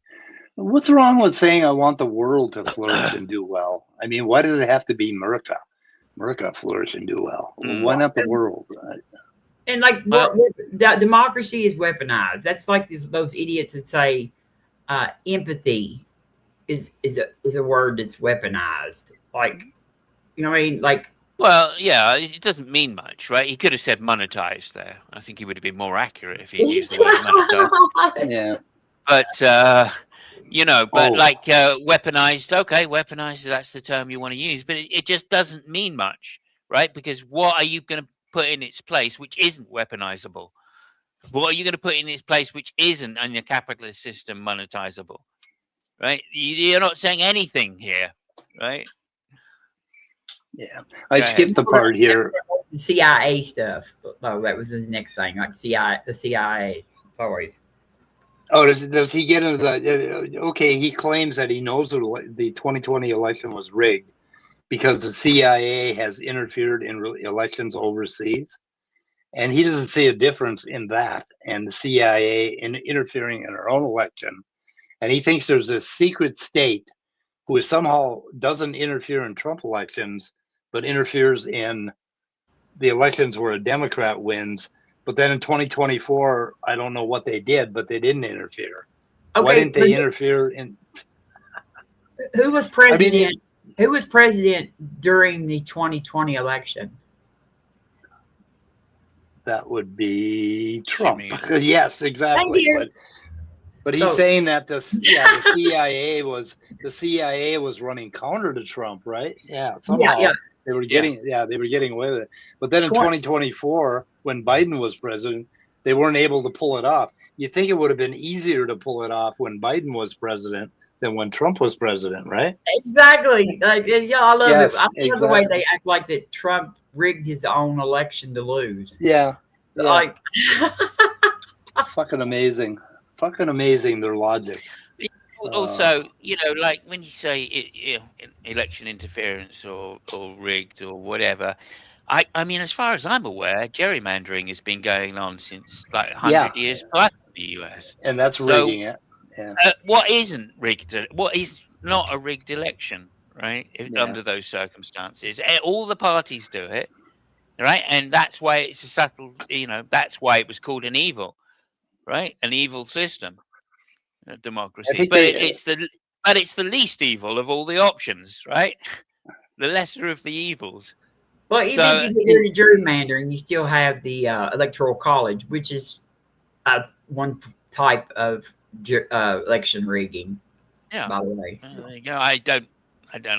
What's wrong with saying I want the world to flourish and do well? I mean, why does it have to be America? America flourish and do well. Why not the world? Right? And like democracy is weaponized. That's like those idiots that say empathy is a word that's weaponized. Like, you know what I mean? Like, well, yeah, it doesn't mean much, right? He could have said monetized there. I think he would have been more accurate if he used the word monetized. Yeah. But weaponized. Okay, weaponized. That's the term you want to use, but it just doesn't mean much, right? Because what are you going to put in its place which isn't weaponizable? What are you going to put in its place which isn't in your capitalist system monetizable? Right? You're not saying anything here, right? Yeah, I skipped the part here. The CIA stuff. Oh, that was his next thing. Like the CIA. It's always. Oh, does he get into the? Okay, he claims that he knows the 2020 election was rigged because the CIA has interfered in elections overseas, and he doesn't see a difference in that and the CIA in interfering in our own election, and he thinks there's a secret state who somehow doesn't interfere in Trump elections, but interferes in the elections where a Democrat wins. But then in 2024, I don't know what they did, but they didn't interfere. Okay, why didn't they interfere in? Who was president? Who was president during the 2020 election? That would be Trump. Yes, exactly. But he's saying that the CIA was running counter to Trump, right? Yeah. Somehow they were getting away with it. But then in 2024, when Biden was president, they weren't able to pull it off. You think it would have been easier to pull it off when Biden was president than when Trump was president, right? Exactly. I love it. I love the way they act like that Trump rigged his own election to lose. Yeah. Like fucking amazing. Fucking amazing, their logic. Also, like when you say election interference or rigged or whatever, I mean, as far as I'm aware, gerrymandering has been going on since like 100 years plus in the US. And that's rigging it. Yeah. What isn't rigged? What is not a rigged election, right? Under those circumstances, all the parties do it, right? And that's why it's a subtle, that's why it was called an evil. Right, an evil system, democracy. But it's the least evil of all the options, right? The lesser of the evils. Well, even if you get rid of gerrymandering, you still have the electoral college, which is one type of election rigging. Yeah. By the way, There you go. I don't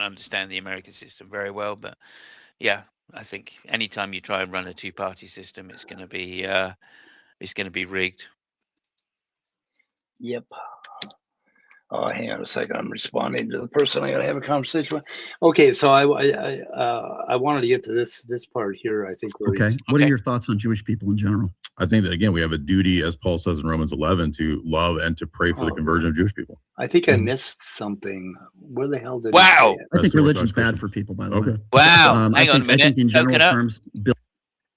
understand the American system very well, but yeah, I think anytime you try and run a two-party system, it's going to be rigged. Yep. Oh, hang on a second. I'm responding to the person I got to have a conversation with. Okay, so I wanted to get to this part here. I think. Okay. What are your thoughts on Jewish people in general? I think that, again, we have a duty, as Paul says in Romans 11, to love and to pray for the conversion of Jewish people. I think I missed something. Where the hell did Wow. he say it? I think religion's bad for people, by the way. Wow. Hang on a minute. I think in general terms,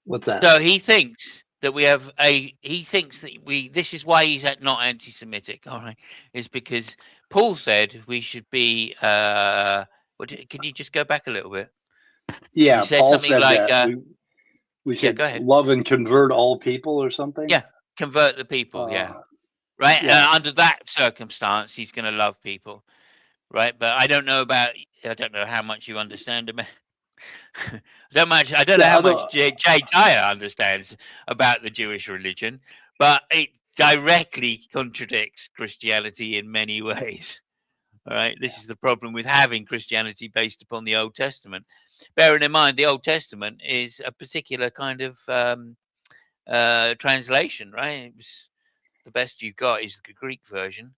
What's that? So he thinks that this is why he's not anti-Semitic, all right, is because Paul said we should be, can you just go back a little bit? Yeah, you said Paul something said like, that we should go ahead. love and convert all people or something. Yeah, convert the people, right? Yeah. And under that circumstance, he's going to love people, right? But I don't know how much you understand about I don't know how much J. Dyer understands about the Jewish religion, but it directly contradicts Christianity in many ways. All right, this is the problem with having Christianity based upon the Old Testament. Bearing in mind, the Old Testament is a particular kind of translation, right? It was, the best you got is the Greek version,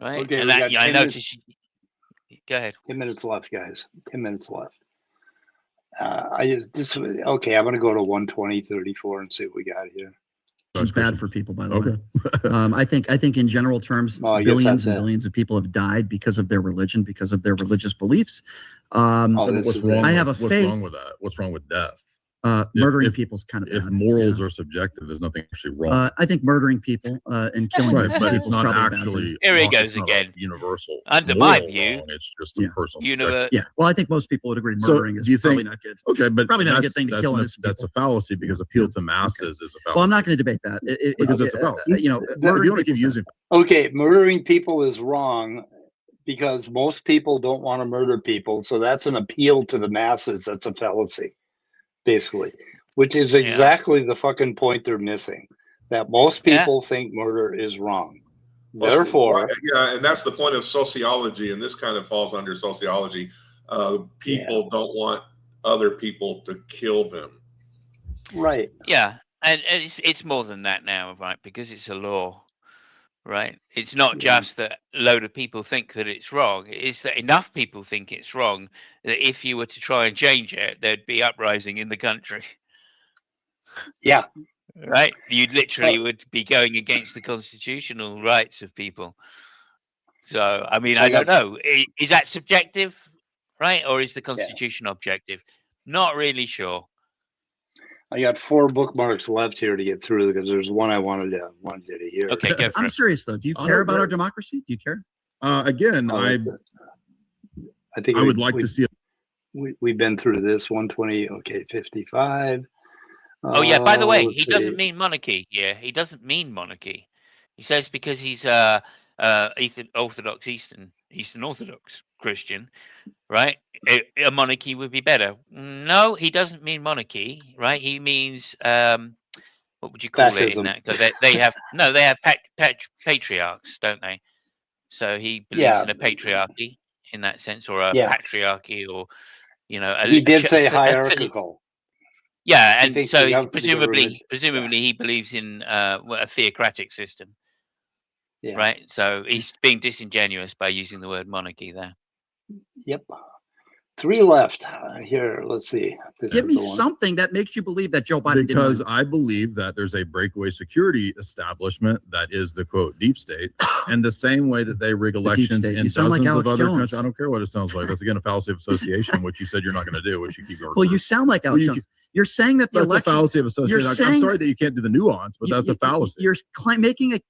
right? Okay, and that, I noticed. Go ahead. 10 minutes left, guys. 10 minutes left. Okay. I'm going to go to 120:34 and see what we got here. It's bad for people, by the way. I think in general terms, billions and billions of people have died because of their religion, because of their religious beliefs. What's wrong with that? What's wrong with death? Murdering people is kind of if morals are subjective, there's nothing actually wrong. I think murdering people and killing people, but it's not actually. Here he goes again. Universal. Under my view, it's just a personal. Well, I think most people would agree murdering is probably not good. Okay, but probably not a good thing to kill. That's a fallacy because appeal to masses is a fallacy. Well, I'm not going to debate that because it's a fallacy. Murdering people is wrong because most people don't want to murder people, so that's an appeal to the masses. That's a fallacy. Basically, which is exactly the fucking point they're missing, that most people think murder is wrong. Therefore, and that's the point of sociology, and this kind of falls under sociology. People don't want other people to kill them. Right. Yeah, and it's more than that now, right? Because it's a law. Right, it's not just that a load of people think that it's wrong. It's that enough people think it's wrong that if you were to try and change it, there'd be uprising in the country. Yeah, right. You literally would be going against the constitutional rights of people. So, I mean, I don't know. Is that subjective, right, or is the Constitution objective? Not really sure. I got 4 bookmarks left here to get through because there's one I wanted to hear. Okay, go for I'm serious though. Do you care about our democracy? Do you care? Again, I think I would like to see it. We've been through this 120. Okay, 55. Oh yeah. By the way, he doesn't mean monarchy. Yeah, he doesn't mean monarchy. He says because he's Eastern Orthodox Christian, right? A monarchy would be better. No, he doesn't mean monarchy, right? He means what would you call fascism. it in that? Because they have patriarchs, don't they? So he believes in a patriarchy in that sense, or a patriarchy, or he did say hierarchical. Yeah, and so presumably he believes in a theocratic system. Yeah. Right, so he's being disingenuous by using the word monarchy there. Yep. 3 left here. Let's see. Give me something that makes you believe that Joe Biden because I believe that there's a breakaway security establishment that is the quote deep state, and the same way that they rig elections in dozens of other countries. I don't care what it sounds like. That's again a fallacy of association, which you said you're not going to do, which you keep going. Well, you sound like Alex Jones. You're saying that the election, a fallacy of association. I'm sorry that you can't do the nuance, but that's a fallacy. You're making a.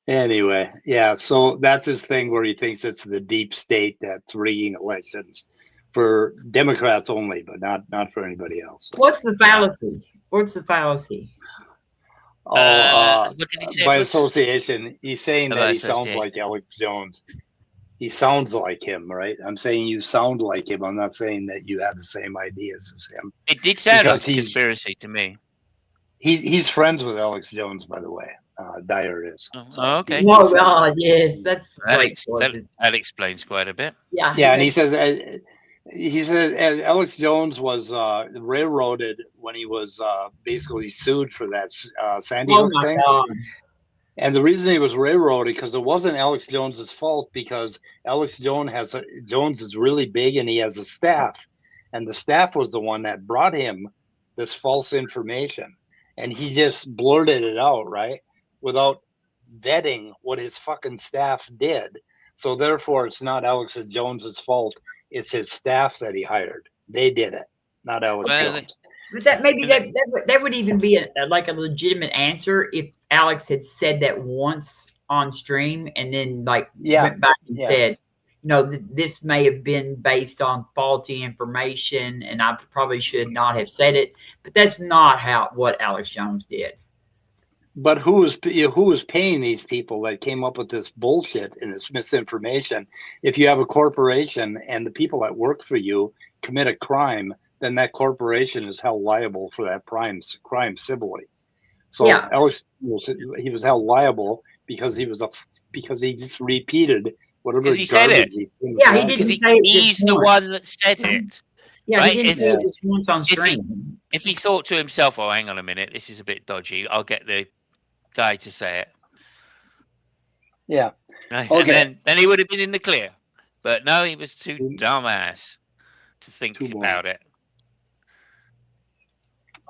Anyway, so that's his thing where he thinks it's the deep state that's rigging elections for Democrats only, but not for anybody else. What's the fallacy? What's the fallacy? What did he say? By association, he's saying that he sounds like Alex Jones. He sounds like him, right? I'm saying you sound like him. I'm not saying that you have the same ideas as him. It did sound like a conspiracy to me. He's friends with Alex Jones, by the way. Dyer is. Oh, okay. Oh God, yes, that's great choices. That explains quite a bit. Yeah, Yeah, and he says Alex Jones was railroaded when he was basically sued for that Sandy Hook thing. God. And the reason he was railroaded because it wasn't Alex Jones's fault, because Alex Jones is really big and he has a staff, and the staff was the one that brought him this false information, and he just blurted it out, right, without vetting what his fucking staff did. So therefore, it's not Alex Jones's fault. It's his staff that he hired. They did it, not Alex Jones. But that would even be a legitimate answer if Alex had said that once on stream and then went back and said, this may have been based on faulty information and I probably should not have said it. But that's not what Alex Jones did. But who was paying these people that came up with this bullshit and this misinformation? If you have a corporation and the people that work for you commit a crime, then that corporation is held liable for that crime civilly. So Alex he was held liable because he just repeated whatever he said it. He didn't say it. He's the one that said it. Yeah, right? He didn't say it just once on stream. If he thought to himself, "Oh, hang on a minute, this is a bit dodgy. I'll get the guy to say it." Yeah. Right? Okay. And then he would have been in the clear. But no, he was too dumbass to think about it.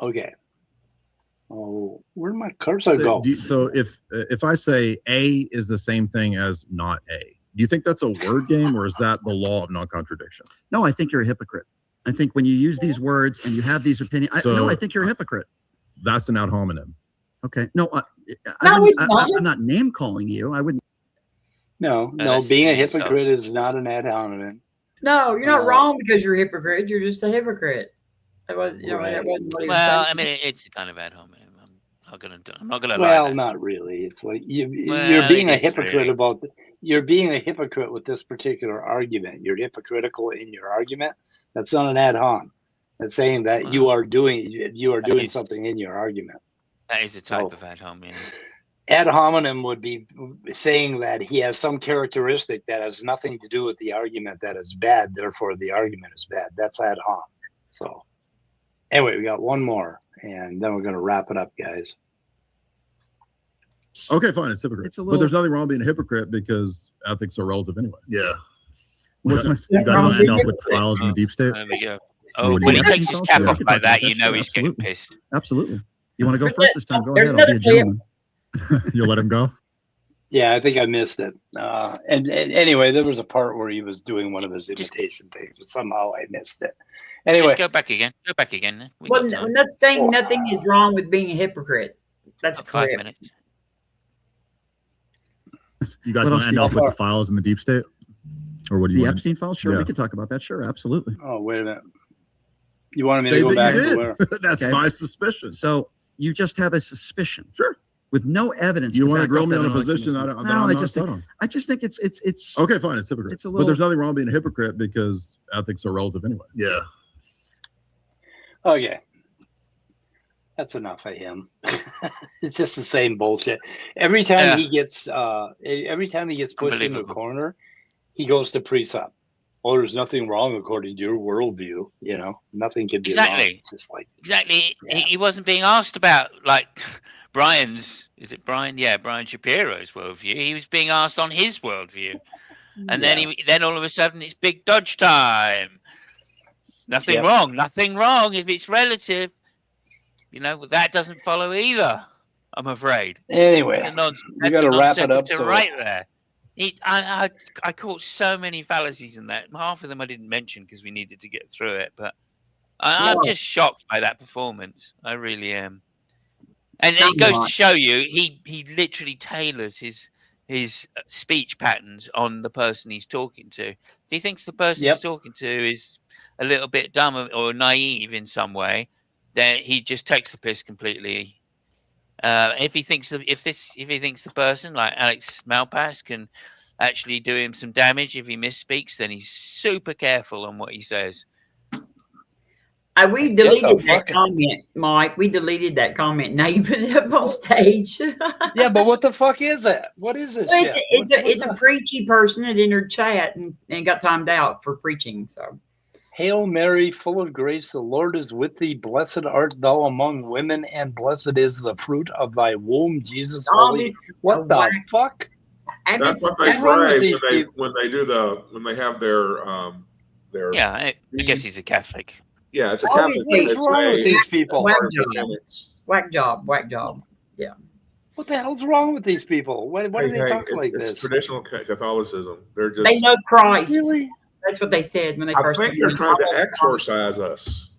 Okay. Oh, where'd my cursor go? So if I say A is the same thing as not A, do you think that's a word game, or is that the law of non-contradiction? No, I think you're a hypocrite. I think when you use these words and you have these opinions, I think you're a hypocrite. That's an ad hominem. Okay. No, I'm not name calling you. I wouldn't. No, being a hypocrite is not an ad hominem. No, you're not wrong because you're a hypocrite. You're just a hypocrite. That wasn't what he was saying. Well, I mean, it's kind of ad hominem. I'm not gonna lie. Well, not really. It's like you're being a hypocrite you're being a hypocrite with this particular argument. You're hypocritical in your argument. That's not an ad hom. That's saying that you are doing something in your argument. That is a type of ad hominem. Ad hominem would be saying that he has some characteristic that has nothing to do with the argument that is bad, therefore the argument is bad. That's ad hom. So anyway, we got one more, and then we're going to wrap it up, guys. Okay, fine. It's hypocrite. But there's nothing wrong being a hypocrite because ethics are relative anyway. Yeah. You guys want to end off with the files in the deep state? There we go. Oh, when he takes his cap off like that, you know he's getting pissed. Absolutely. You want to go first this time? Go ahead. I'll be a gentleman. You'll let him go? Yeah, I think I missed it. And anyway, there was a part where he was doing one of his imitation things, but somehow I missed it. Anyway, just go back again. Go back again. Well, I'm not saying nothing is wrong with being a hypocrite. That's 5 minutes. You guys want to end off with the files in the deep state? Or what do you want? The Epstein files? Sure, we could talk about that. Sure, absolutely. Oh, wait a minute. You wanted me to go back to where? That's my suspicion. So you just have a suspicion. Sure. With no evidence. You want to grill me on a position that I just think it's okay, fine, it's hypocrite. But there's nothing wrong being a hypocrite because ethics are relative anyway. Yeah. Okay. That's enough of him. It's just the same bullshit. Every time he gets pushed into a corner, he goes to precept. Oh, there's nothing wrong according to your worldview. You know, nothing can be wrong. It's just like He wasn't being asked about Brian's. Is it Brian? Yeah, Brian Shapiro's worldview. He was being asked on his worldview, and then all of a sudden it's big dodge time. Nothing wrong. Nothing wrong if it's relative. You know, that doesn't follow either, I'm afraid. Anyway, we got to wrap it up. Right there. I caught so many fallacies in that. Half of them I didn't mention because we needed to get through it. But I'm just shocked by that performance. I really am. And it goes to show you, he literally tailors his speech patterns on the person he's talking to. If he thinks the person he's talking to is a little bit dumb or naive in some way, then he just takes the piss completely. If he thinks the person like Alex Malpass can actually do him some damage if he misspeaks, then he's super careful on what he says. We deleted that comment, Mike. We deleted that comment. Now you put it up on stage. Yeah, but what the fuck is that? What is this shit? It's a preachy person that entered chat and got timed out for preaching. So, Hail Mary, full of grace, the Lord is with thee. Blessed art thou among women, and blessed is the fruit of thy womb, Jesus. Holy. What the fuck? That's what they pray when they have their. Yeah, I guess he's a Catholic. Yeah, it's a Catholic. What's wrong with these people? Whack job. Yeah. What the hell's wrong with these people? Why do they talk like this? It's traditional Catholicism. They know Christ. Really? That's what they said when they first. I think they're trying to exorcise us.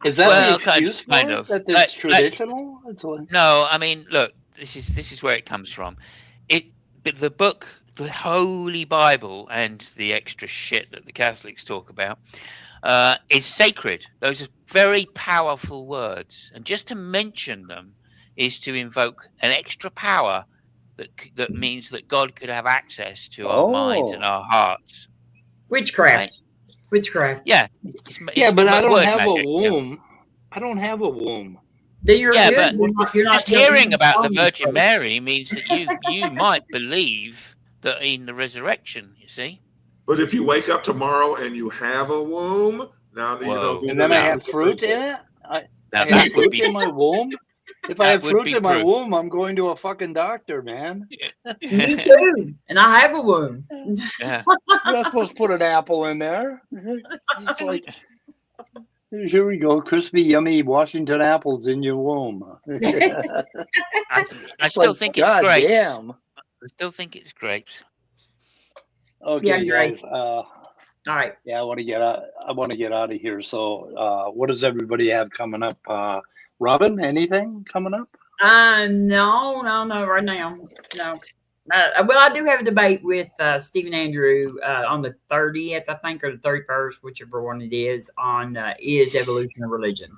Is that an excuse kind of that it's traditional? No, I mean, look, this is where it comes from. But the book, the Holy Bible, and the extra shit that the Catholics talk about is sacred. Those are very powerful words, and just to mention them is to invoke an extra power that means that God could have access to our minds and our hearts. Witchcraft. Right? Witchcraft. Yeah. But I don't have a womb. Yeah. I don't have a womb. But you're not just hearing about the Virgin Mary means that you might believe that in the resurrection, you see. But if you wake up tomorrow and you have a womb, now you know who. And then I have fruit in it? I have fruit in my womb? If I have fruit in my womb, I'm going to a fucking doctor, man. Me too. And I have a womb. Yeah. You're not supposed to put an apple in there. It's like, here we go, crispy, yummy Washington apples in your womb. I still think it's grapes. Damn. I still think it's grapes. Okay, guys. All right. Yeah, I want to get out of here. So, what does everybody have coming up? Robin, anything coming up? No, right now, no. Well, I do have a debate with Stephen Andrew on the 30th, I think, or the 31st, whichever one it is, on is evolution of religion.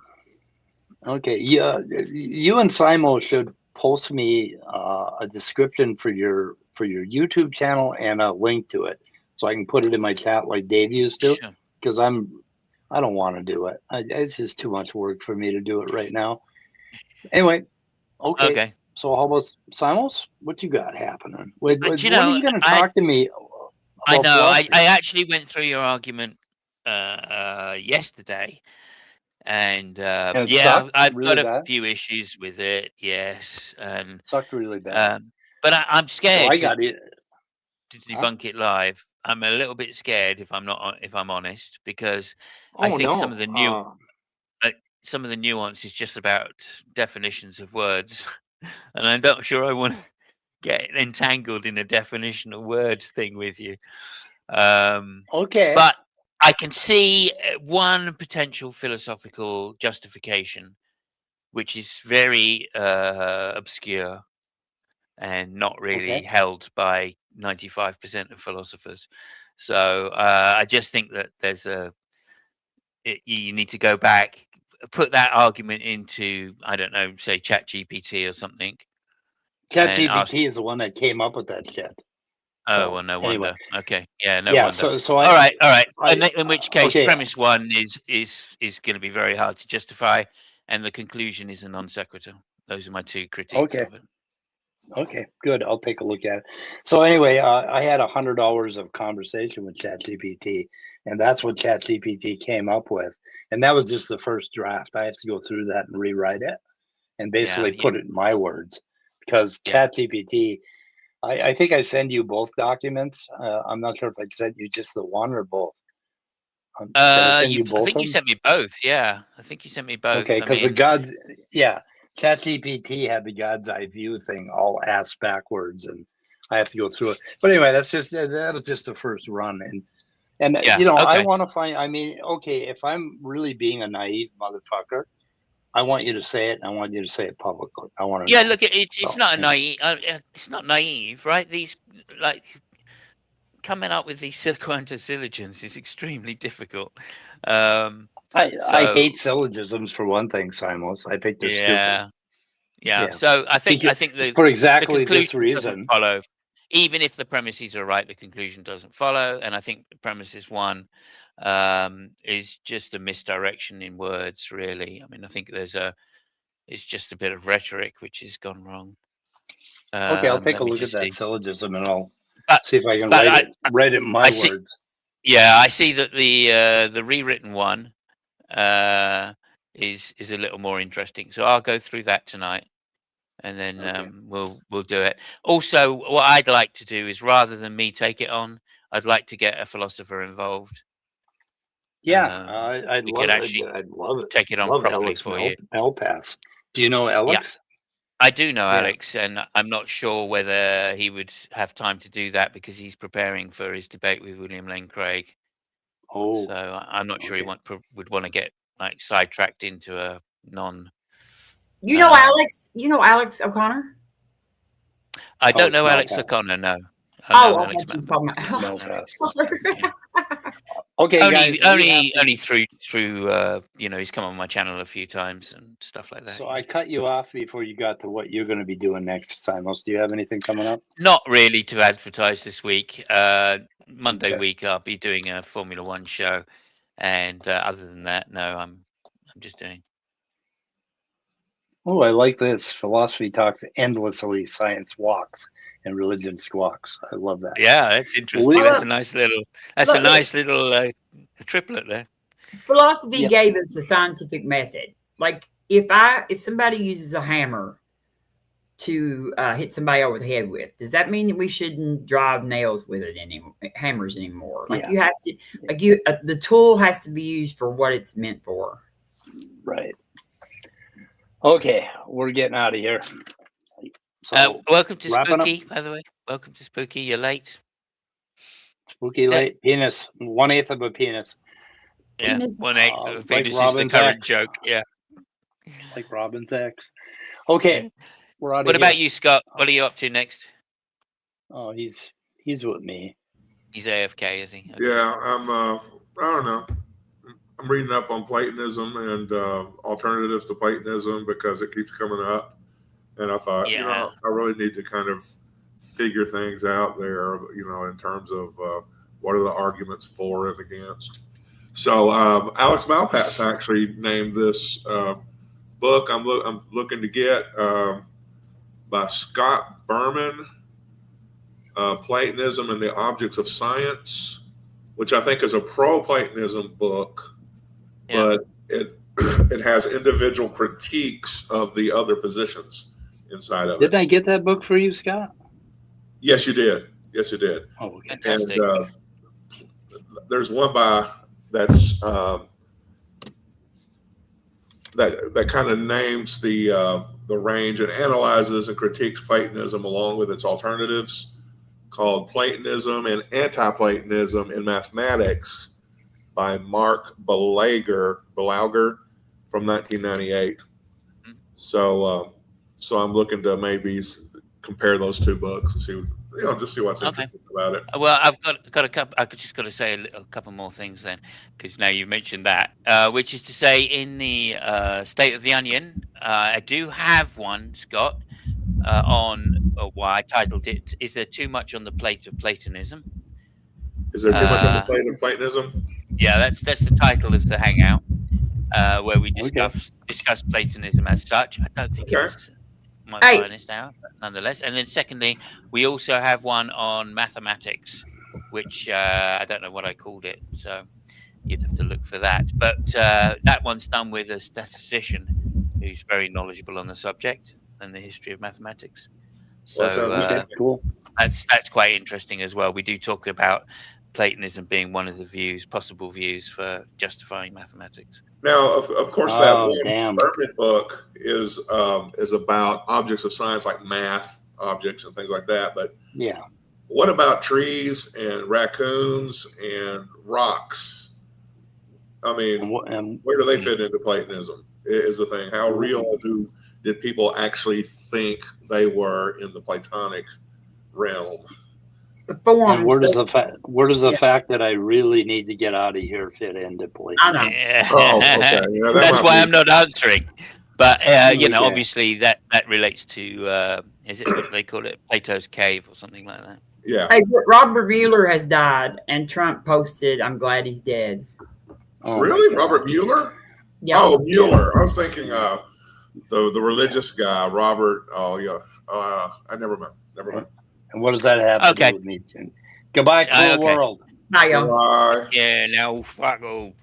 Okay, yeah, you and Simo should post me a description for your YouTube channel and a link to it, so I can put it in my chat like Dave used to. Because I don't want to do it. It's just too much work for me to do it right now. Anyway, okay. So how about Simos? What you got happening? When are you going to talk to me? I know. I actually went through your argument yesterday, and yeah, I've got a few issues with it. Yes, and sucked really bad. But I'm scared. So I got it to debunk it live. I'm a little bit scared if I'm honest, because I think some of the nuance is just about definitions of words, and I'm not sure I want to get entangled in a definition of words thing with you. Okay, but I can see one potential philosophical justification, which is very obscure and not really held by 95% of philosophers. So I just think that you need to go back, put that argument into, I don't know, say ChatGPT or something. ChatGPT is the one that came up with that shit. Oh, well, no wonder. Okay, yeah, no wonder. So all right. In which case, premise one is going to be very hard to justify, and the conclusion is a non sequitur. Those are my two critiques of it. Okay, good. I'll take a look at it. So anyway, I had 100 hours of conversation with ChatGPT, and that's what ChatGPT came up with. And that was just the first draft. I have to go through that and rewrite it and basically put it in my words, because ChatGPT, I think I send you both documents. I'm not sure if I sent you just the one or both. I think you sent me both. Yeah, I think you sent me both. Okay, because ChatGPT had the God's eye view thing all ass backwards, and I have to go through it. But anyway, that was just the first run, and I want to find. I mean, if I'm really being a naive motherfucker, I want you to say it. And I want you to say it publicly. I want to. Yeah, look, it's not a naive. It's not naive, right? These coming up with these quantasyllogisms is extremely difficult. I hate syllogisms for one thing, Simos. I think they're stupid. Yeah. So I think for exactly this reason follow. Even if the premises are right, the conclusion doesn't follow. And I think the premises one is just a misdirection in words, really. I mean, I think it's just a bit of rhetoric which has gone wrong. Okay, I'll take Let a me look at just that see. syllogism and I'll But- see if I can but write it in my I see- words. Yeah, I see that the rewritten one is a little more interesting. So I'll go through that tonight, and then Okay. we'll do it. Also, what I'd like to do is, rather than me take it on, I'd like to get a philosopher involved. Yeah, we could actually I'd love it. take it on Love properly Alex for you. El Pass. Do you know Alex? I do know Yeah. Alex, and I'm not sure whether he would have time to do that because he's preparing for his debate with William Lane Craig. Oh, So I'm not sure he okay. would want to get like sidetracked into a non. You know Alex? You know Alex O'Connor? I don't it's know Alex Malpass. O'Connor. No. Oh, I I thought you was talking about Malpass. Okay, guys. only through he's come on my channel a few times and stuff like that. So I cut you off before you got to what you're going to be doing next, Simos. Do you have anything coming up? Not really to advertise this week. Monday Okay. week I'll be doing a Formula One show, and other than that, no, I'm just doing. Oh, I like this. Philosophy talks endlessly, science walks, and religion squawks. I love that. Yeah, that's interesting. Well, That's a nice little triplet there. Philosophy gave us a scientific method. Like if somebody uses a hammer to hit somebody over the head with, does that mean that we shouldn't drive nails with it hammers anymore? Like you have to, the tool has to be used for what it's meant for. Right. Okay, we're getting out of here. So, welcome to wrapping Spooky, by the way. Welcome to Spooky. You're late. Spooky late. Penis. 1/8 of a penis. Yeah, Penis. 1/8 of a Like penis is the Robin's current ex. joke. Yeah. Like Robin's ex. Okay, we're out of What here. about you, Scott? What are you up to next? Oh, he's with me. He's AFK, is he? Okay. Yeah, I don't know. I'm reading up on Platonism and alternatives to Platonism because it keeps coming up. And I thought, I really need to kind of figure things out there, in terms of what are the arguments for and against. So Alex Malpass actually named this book I'm looking to get by Scott Berman, Platonism and the Objects of Science, which I think is a pro-Platonism book, but it has individual critiques of the other positions inside of it. Didn't I get that book for you, Scott? Yes, you did. Yes, you did. Oh, okay. Fantastic. And there's one by that's that kind of names the range and analyzes and critiques Platonism along with its alternatives, called Platonism and Anti-Platonism in Mathematics by Mark Belager from 1998. So I'm looking to maybe compare those two books and see, just see what's interesting about it. Well, I've got a couple. I just got to say a couple more things then, because now you mentioned that, which is to say, in the State of the Onion, I do have one, Scott, on why I titled it, "Is there too much on the plate of Platonism?" Is there too much on the plate of Platonism? Yeah, that's the title of the hangout, where we discuss Platonism as such. I don't think it's my finest hour, but nonetheless. And then secondly, we also have one on mathematics, which I don't know what I called it, so you'd have to look for that. But that one's done with a statistician who's very knowledgeable on the subject and the history of mathematics. So cool. That's quite interesting as well. We do talk about Platonism being one of the possible views for justifying mathematics. Now, of course, that one Berman book is about objects of science like math objects and things like that. But what about trees and raccoons and rocks? I mean, where do they fit into Platonism? Is the thing. How real did people actually think they were in the Platonic realm? And where does the fact that I really need to get out of here fit into Platonism? I know. Oh, okay. Yeah, that's why I'm not answering. But obviously that relates to is it what they call it, Plato's cave or something like that? Yeah. Hey, Robert Mueller has died, and Trump posted, "I'm glad he's dead." Oh, really, Robert Mueller? Yeah. Oh, Mueller. I was thinking the religious guy, Robert. Oh, yeah. I never mind. And what does that have to do with me, Tim? Goodbye, cool world. Bye, y'all. Bye. Yeah, now fuck off.